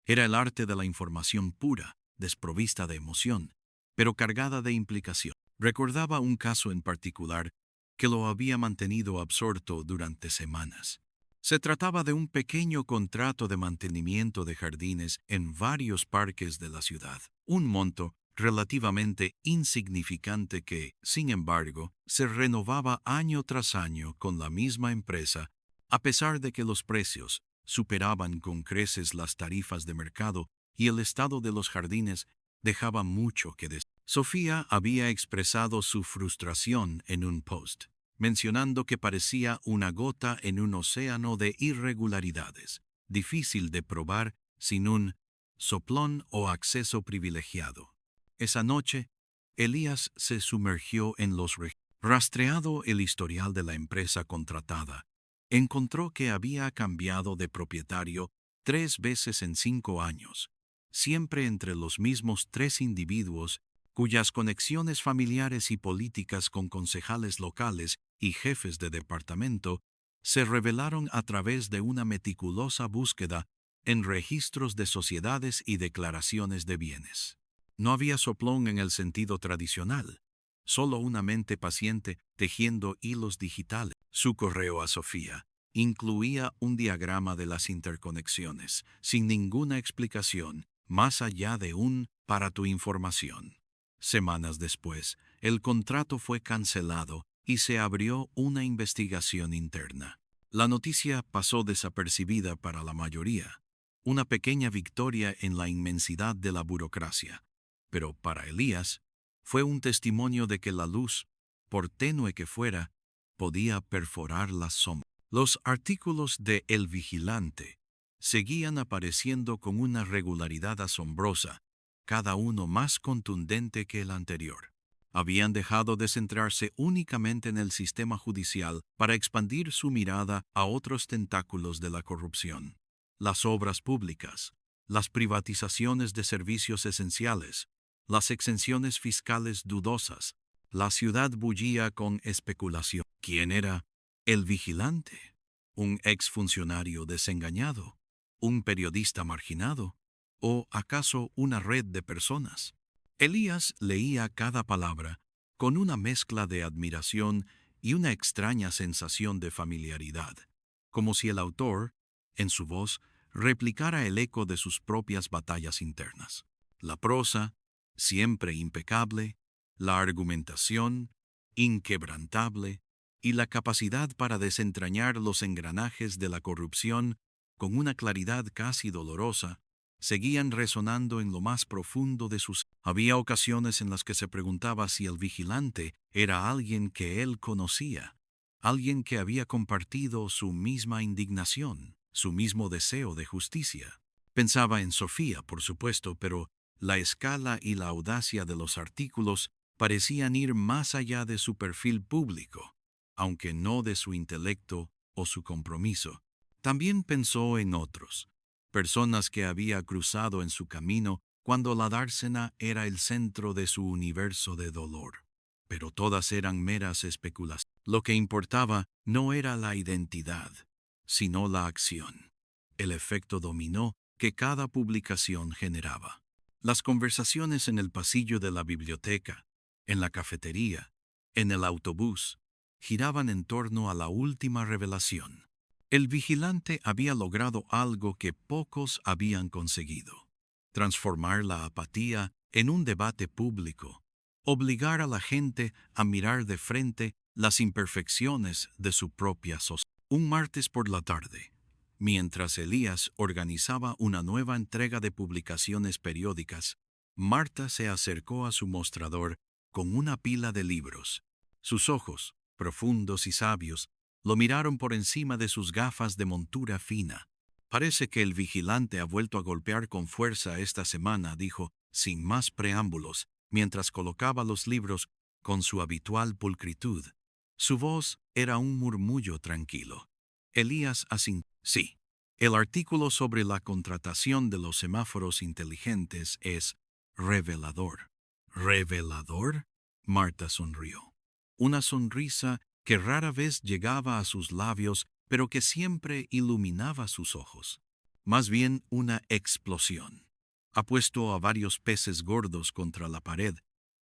Era el arte de la información pura, desprovista de emoción, pero cargada de implicación. Recordaba un caso en particular que lo había mantenido absorto durante semanas. Se trataba de un pequeño contrato de mantenimiento de jardines en varios parques de la ciudad, un monto relativamente insignificante que, sin embargo, se renovaba año tras año con la misma empresa, A pesar de que los precios superaban con creces las tarifas de mercado y el estado de los jardines dejaba mucho que desear. Sofía había expresado su frustración en un post, mencionando que parecía una gota en un océano de irregularidades, difícil de probar sin un soplón o acceso privilegiado. Esa noche, Elías se sumergió en los registros. Rastreado el historial de la empresa contratada, encontró que había cambiado de propietario 3 veces en 5 años, siempre entre los mismos 3 individuos cuyas conexiones familiares y políticas con concejales locales y jefes de departamento se revelaron a través de una meticulosa búsqueda en registros de sociedades y declaraciones de bienes. No había soplón en el sentido tradicional, solo una mente paciente tejiendo hilos digitales. Su correo a Sofía incluía un diagrama de las interconexiones, sin ninguna explicación, más allá de un para tu información. Semanas después, el contrato fue cancelado y se abrió una investigación interna. La noticia pasó desapercibida para la mayoría, una pequeña victoria en la inmensidad de la burocracia. Pero para Elías, fue un testimonio de que la luz, por tenue que fuera, podía perforar las sombras. Los artículos de El Vigilante seguían apareciendo con una regularidad asombrosa, cada uno más contundente que el anterior. Habían dejado de centrarse únicamente en el sistema judicial para expandir su mirada a otros tentáculos de la corrupción. Las obras públicas, las privatizaciones de servicios esenciales, las exenciones fiscales dudosas. La ciudad bullía con especulación. ¿Quién era el vigilante? ¿Un exfuncionario desengañado? ¿Un periodista marginado? ¿O acaso una red de personas? Elías leía cada palabra con una mezcla de admiración y una extraña sensación de familiaridad, como si el autor, en su voz, replicara el eco de sus propias batallas internas. La prosa, siempre impecable, la argumentación, inquebrantable, y la capacidad para desentrañar los engranajes de la corrupción con una claridad casi dolorosa, seguían resonando en lo más profundo de sus... Había ocasiones en las que se preguntaba si el vigilante era alguien que él conocía, alguien que había compartido su misma indignación, su mismo deseo de justicia. Pensaba en Sofía, por supuesto, pero la escala y la audacia de los artículos parecían ir más allá de su perfil público, aunque no de su intelecto o su compromiso. También pensó en otros, personas que había cruzado en su camino cuando la dársena era el centro de su universo de dolor. Pero todas eran meras especulaciones. Lo que importaba no era la identidad, sino la acción, el efecto dominó que cada publicación generaba. Las conversaciones en el pasillo de la biblioteca, en la cafetería, en el autobús, giraban en torno a la última revelación. El vigilante había logrado algo que pocos habían conseguido: transformar la apatía en un debate público, obligar a la gente a mirar de frente las imperfecciones de su propia sociedad. Un martes por la tarde, mientras Elías organizaba una nueva entrega de publicaciones periódicas, Marta se acercó a su mostrador con una pila de libros. Sus ojos, profundos y sabios, lo miraron por encima de sus gafas de montura fina. Parece que el vigilante ha vuelto a golpear con fuerza esta semana, dijo, sin más preámbulos, mientras colocaba los libros con su habitual pulcritud. Su voz era un murmullo tranquilo. Elías asintió. Sí, el artículo sobre la contratación de los semáforos inteligentes es revelador. ¿Revelador? Marta sonrió. Una sonrisa que rara vez llegaba a sus labios, pero que siempre iluminaba sus ojos. Más bien una explosión. Ha puesto a varios peces gordos contra la pared.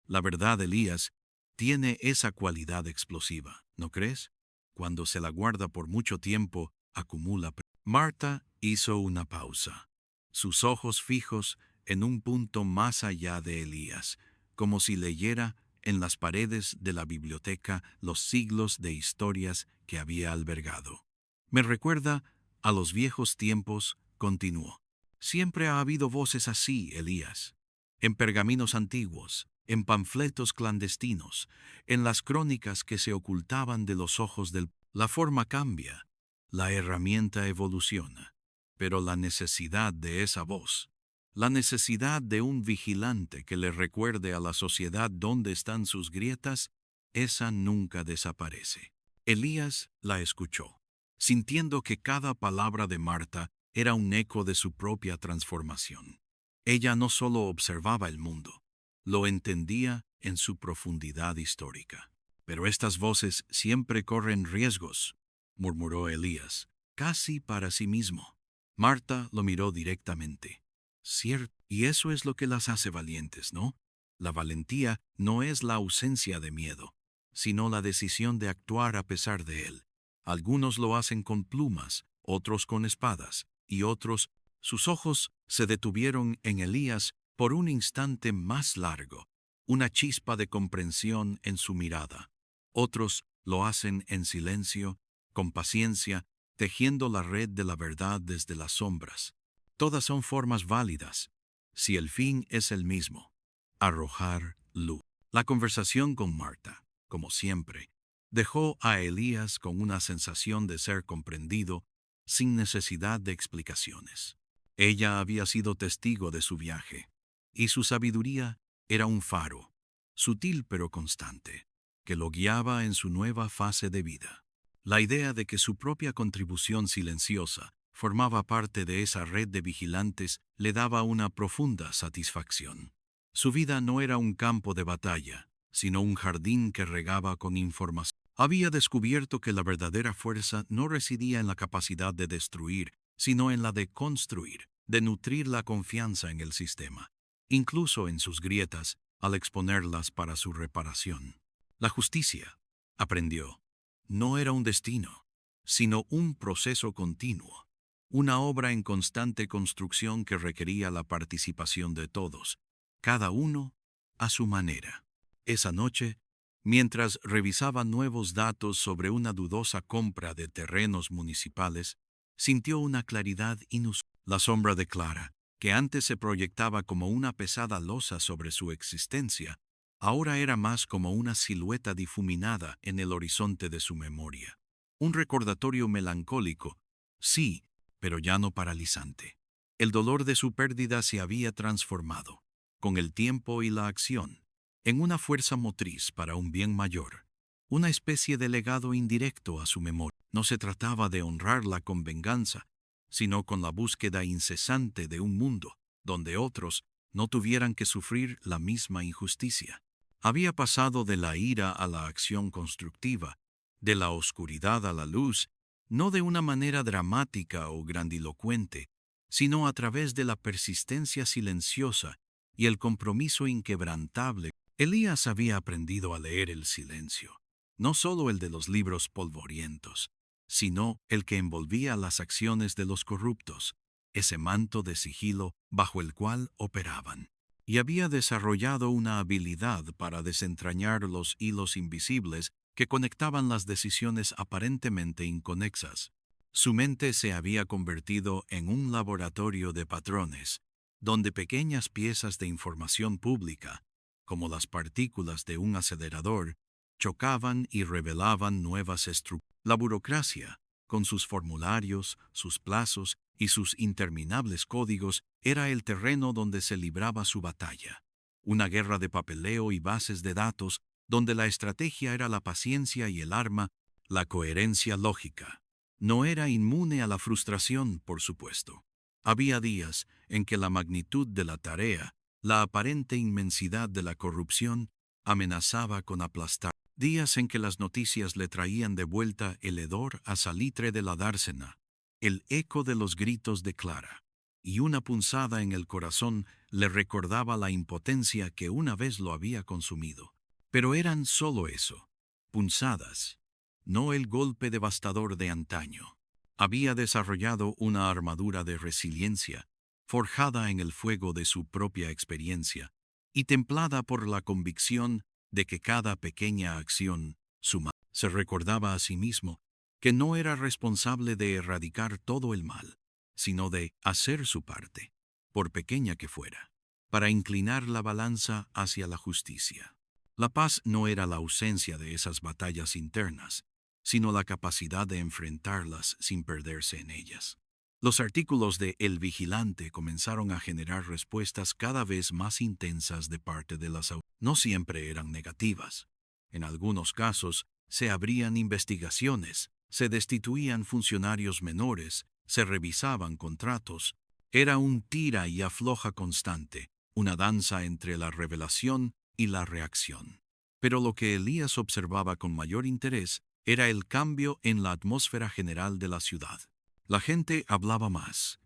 La verdad, Elías, tiene esa cualidad explosiva, ¿no crees? Cuando se la guarda por mucho tiempo, acumula. Marta hizo una pausa, sus ojos fijos en un punto más allá de Elías, como si leyera en las paredes de la biblioteca los siglos de historias que había albergado. Me recuerda a los viejos tiempos, continuó. Siempre ha habido voces así, Elías. En pergaminos antiguos, en panfletos clandestinos, en las crónicas que se ocultaban de los ojos del... La forma cambia, la herramienta evoluciona, pero la necesidad de esa voz, la necesidad de un vigilante que le recuerde a la sociedad dónde están sus grietas, esa nunca desaparece. Elías la escuchó, sintiendo que cada palabra de Marta era un eco de su propia transformación. Ella no solo observaba el mundo, lo entendía en su profundidad histórica. Pero estas voces siempre corren riesgos, murmuró Elías, casi para sí mismo. Marta lo miró directamente. Cierto, y eso es lo que las hace valientes, ¿no? La valentía no es la ausencia de miedo, sino la decisión de actuar a pesar de él. Algunos lo hacen con plumas, otros con espadas, y otros, sus ojos se detuvieron en Elías por un instante más largo, una chispa de comprensión en su mirada. Otros lo hacen en silencio, con paciencia, tejiendo la red de la verdad desde las sombras. Todas son formas válidas, si el fin es el mismo, arrojar luz. La conversación con Marta, como siempre, dejó a Elías con una sensación de ser comprendido sin necesidad de explicaciones. Ella había sido testigo de su viaje, y su sabiduría era un faro, sutil pero constante, que lo guiaba en su nueva fase de vida. La idea de que su propia contribución silenciosa formaba parte de esa red de vigilantes le daba una profunda satisfacción. Su vida no era un campo de batalla, sino un jardín que regaba con información. Había descubierto que la verdadera fuerza no residía en la capacidad de destruir, sino en la de construir, de nutrir la confianza en el sistema, incluso en sus grietas, al exponerlas para su reparación. La justicia, aprendió, no era un destino, sino un proceso continuo, una obra en constante construcción que requería la participación de todos, cada uno a su manera. Esa noche, mientras revisaba nuevos datos sobre una dudosa compra de terrenos municipales, sintió una claridad inusual. La sombra de Clara, que antes se proyectaba como una pesada losa sobre su existencia, ahora era más como una silueta difuminada en el horizonte de su memoria. Un recordatorio melancólico, sí, pero ya no paralizante. El dolor de su pérdida se había transformado, con el tiempo y la acción, en una fuerza motriz para un bien mayor, una especie de legado indirecto a su memoria. No se trataba de honrarla con venganza, sino con la búsqueda incesante de un mundo donde otros no tuvieran que sufrir la misma injusticia. Había pasado de la ira a la acción constructiva, de la oscuridad a la luz, no de una manera dramática o grandilocuente, sino a través de la persistencia silenciosa y el compromiso inquebrantable. Elías había aprendido a leer el silencio, no solo el de los libros polvorientos, sino el que envolvía las acciones de los corruptos, ese manto de sigilo bajo el cual operaban. Y había desarrollado una habilidad para desentrañar los hilos invisibles que conectaban las decisiones aparentemente inconexas. Su mente se había convertido en un laboratorio de patrones, donde pequeñas piezas de información pública, como las partículas de un acelerador, chocaban y revelaban nuevas estructuras. La burocracia, con sus formularios, sus plazos y sus interminables códigos, era el terreno donde se libraba su batalla. Una guerra de papeleo y bases de datos, donde la estrategia era la paciencia y el arma, la coherencia lógica. No era inmune a la frustración, por supuesto. Había días en que la magnitud de la tarea, la aparente inmensidad de la corrupción, amenazaba con aplastar. Días en que las noticias le traían de vuelta el hedor a salitre de la dársena, el eco de los gritos de Clara, y una punzada en el corazón le recordaba la impotencia que una vez lo había consumido. Pero eran solo eso, punzadas, no el golpe devastador de antaño. Había desarrollado una armadura de resiliencia, forjada en el fuego de su propia experiencia, y templada por la convicción de que cada pequeña acción suma. Se recordaba a sí mismo que no era responsable de erradicar todo el mal, sino de hacer su parte, por pequeña que fuera, para inclinar la balanza hacia la justicia. La paz no era la ausencia de esas batallas internas, sino la capacidad de enfrentarlas sin perderse en ellas. Los artículos de El Vigilante comenzaron a generar respuestas cada vez más intensas de parte de las autoridades. No siempre eran negativas. En algunos casos, se abrían investigaciones, se destituían funcionarios menores, se revisaban contratos. Era un tira y afloja constante, una danza entre la revelación y la reacción. Pero lo que Elías observaba con mayor interés era el cambio en la atmósfera general de la ciudad. La gente hablaba más,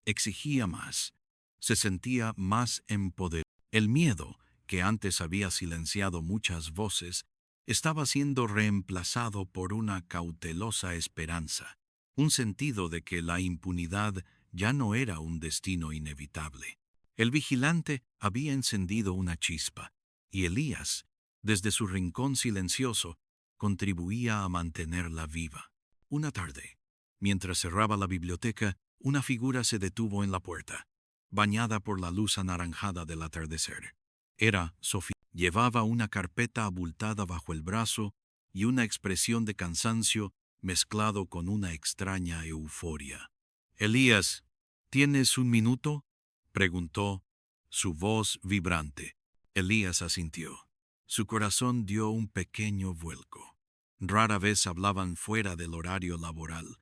exigía más, se sentía más empoderada. El miedo, que antes había silenciado muchas voces, estaba siendo reemplazado por una cautelosa esperanza, un sentido de que la impunidad ya no era un destino inevitable. El vigilante había encendido una chispa, y Elías, desde su rincón silencioso, contribuía a mantenerla viva. Una tarde, mientras cerraba la biblioteca, una figura se detuvo en la puerta, bañada por la luz anaranjada del atardecer. Era Sofía. Llevaba una carpeta abultada bajo el brazo y una expresión de cansancio mezclado con una extraña euforia. «Elías, ¿tienes un minuto?», preguntó, su voz vibrante. Elías asintió. Su corazón dio un pequeño vuelco. Rara vez hablaban fuera del horario laboral,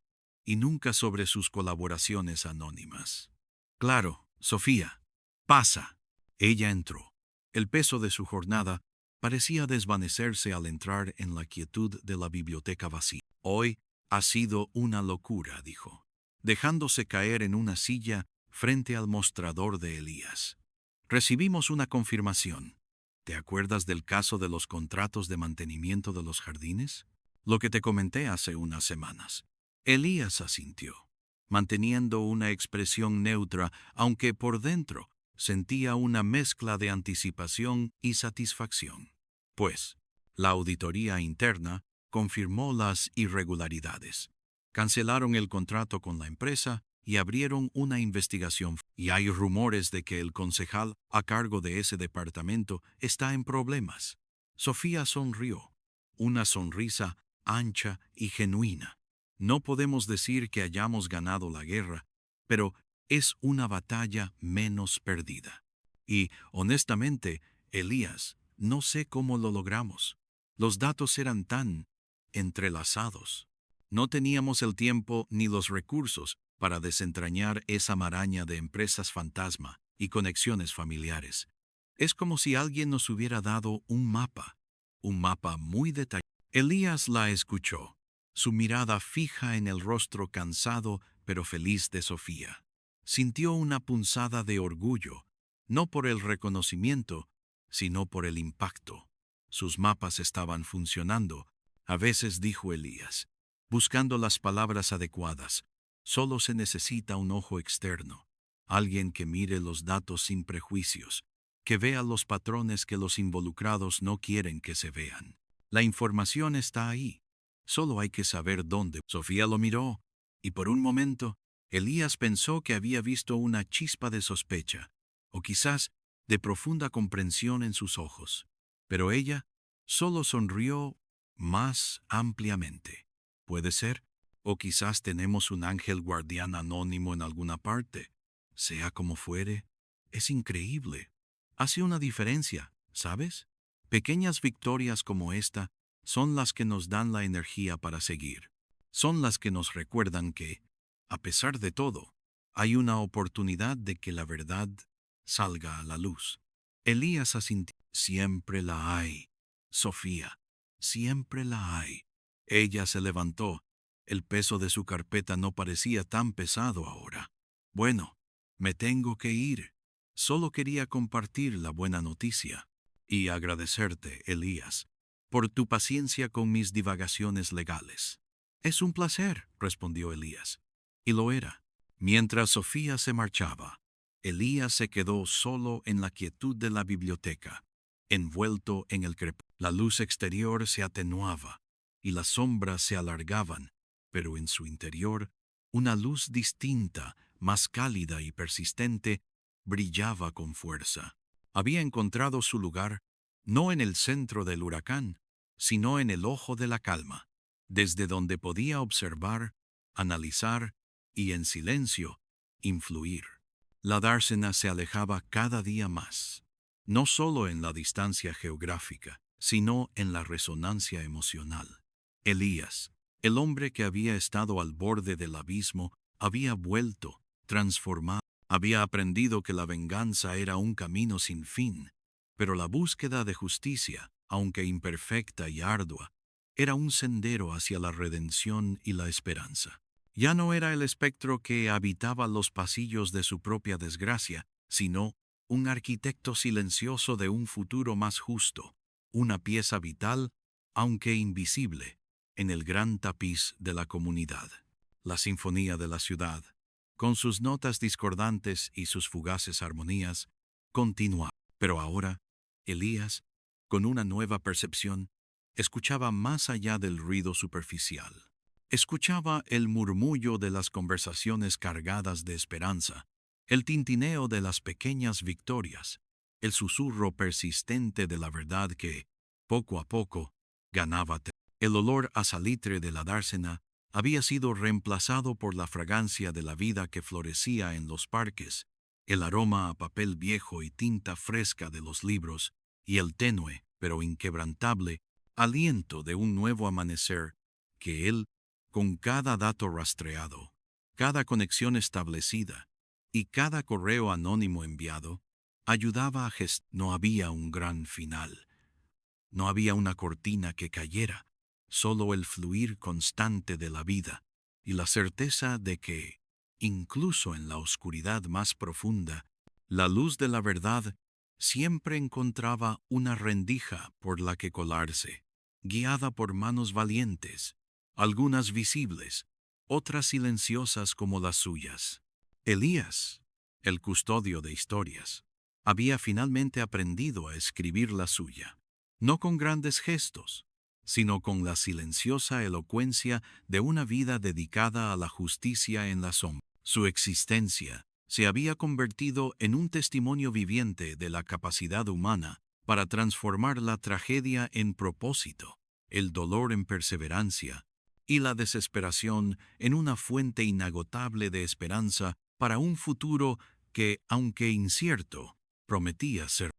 y nunca sobre sus colaboraciones anónimas. «Claro, Sofía. Pasa». Ella entró. El peso de su jornada parecía desvanecerse al entrar en la quietud de la biblioteca vacía. «Hoy ha sido una locura», dijo, dejándose caer en una silla frente al mostrador de Elías. «Recibimos una confirmación. ¿Te acuerdas del caso de los contratos de mantenimiento de los jardines? Lo que te comenté hace unas semanas». Elías asintió, manteniendo una expresión neutra, aunque por dentro sentía una mezcla de anticipación y satisfacción. Pues, la auditoría interna confirmó las irregularidades. Cancelaron el contrato con la empresa y abrieron una investigación. Y hay rumores de que el concejal a cargo de ese departamento está en problemas. Sofía sonrió, una sonrisa ancha y genuina. No podemos decir que hayamos ganado la guerra, pero es una batalla menos perdida. Y, honestamente, Elías, no sé cómo lo logramos. Los datos eran tan entrelazados. No teníamos el tiempo ni los recursos para desentrañar esa maraña de empresas fantasma y conexiones familiares. Es como si alguien nos hubiera dado un mapa muy detallado. Elías la escuchó, su mirada fija en el rostro cansado pero feliz de Sofía. Sintió una punzada de orgullo, no por el reconocimiento, sino por el impacto. Sus mapas estaban funcionando, a veces, dijo Elías, buscando las palabras adecuadas. Solo se necesita un ojo externo, alguien que mire los datos sin prejuicios, que vea los patrones que los involucrados no quieren que se vean. La información está ahí, solo hay que saber dónde. Sofía lo miró, y por un momento, Elías pensó que había visto una chispa de sospecha, o quizás de profunda comprensión en sus ojos. Pero ella solo sonrió más ampliamente. ¿Puede ser? O quizás tenemos un ángel guardián anónimo en alguna parte. Sea como fuere, es increíble. Hace una diferencia, ¿sabes? Pequeñas victorias como esta son las que nos dan la energía para seguir. Son las que nos recuerdan que, a pesar de todo, hay una oportunidad de que la verdad salga a la luz. Elías asintió. Siempre la hay, Sofía, siempre la hay. Ella se levantó. El peso de su carpeta no parecía tan pesado ahora. Bueno, me tengo que ir. Solo quería compartir la buena noticia y agradecerte, Elías, por tu paciencia con mis divagaciones legales. Es un placer, respondió Elías. Y lo era. Mientras Sofía se marchaba, Elías se quedó solo en la quietud de la biblioteca, envuelto en el crepúsculo. La luz exterior se atenuaba y las sombras se alargaban, pero en su interior, una luz distinta, más cálida y persistente, brillaba con fuerza. Había encontrado su lugar, no en el centro del huracán, sino en el ojo de la calma, desde donde podía observar, analizar y, en silencio, influir. La dársena se alejaba cada día más, no solo en la distancia geográfica, sino en la resonancia emocional. Elías, el hombre que había estado al borde del abismo, había vuelto, transformado. Había aprendido que la venganza era un camino sin fin, pero la búsqueda de justicia, aunque imperfecta y ardua, era un sendero hacia la redención y la esperanza. Ya no era el espectro que habitaba los pasillos de su propia desgracia, sino un arquitecto silencioso de un futuro más justo, una pieza vital, aunque invisible, en el gran tapiz de la comunidad. La sinfonía de la ciudad, con sus notas discordantes y sus fugaces armonías, continuaba. Pero ahora, Elías, con una nueva percepción, escuchaba más allá del ruido superficial. Escuchaba el murmullo de las conversaciones cargadas de esperanza, el tintineo de las pequeñas victorias, el susurro persistente de la verdad que, poco a poco, ganaba terreno. El olor a salitre de la dársena había sido reemplazado por la fragancia de la vida que florecía en los parques, el aroma a papel viejo y tinta fresca de los libros, y el tenue, pero inquebrantable, aliento de un nuevo amanecer que él, con cada dato rastreado, cada conexión establecida y cada correo anónimo enviado, ayudaba a gestar. No había un gran final, no había una cortina que cayera, solo el fluir constante de la vida y la certeza de que, incluso en la oscuridad más profunda, la luz de la verdad siempre encontraba una rendija por la que colarse, guiada por manos valientes, algunas visibles, otras silenciosas como las suyas. Elías, el custodio de historias, había finalmente aprendido a escribir la suya, no con grandes gestos, sino con la silenciosa elocuencia de una vida dedicada a la justicia en la sombra. Su existencia se había convertido en un testimonio viviente de la capacidad humana para transformar la tragedia en propósito, el dolor en perseverancia y la desesperación en una fuente inagotable de esperanza para un futuro que, aunque incierto, prometía ser.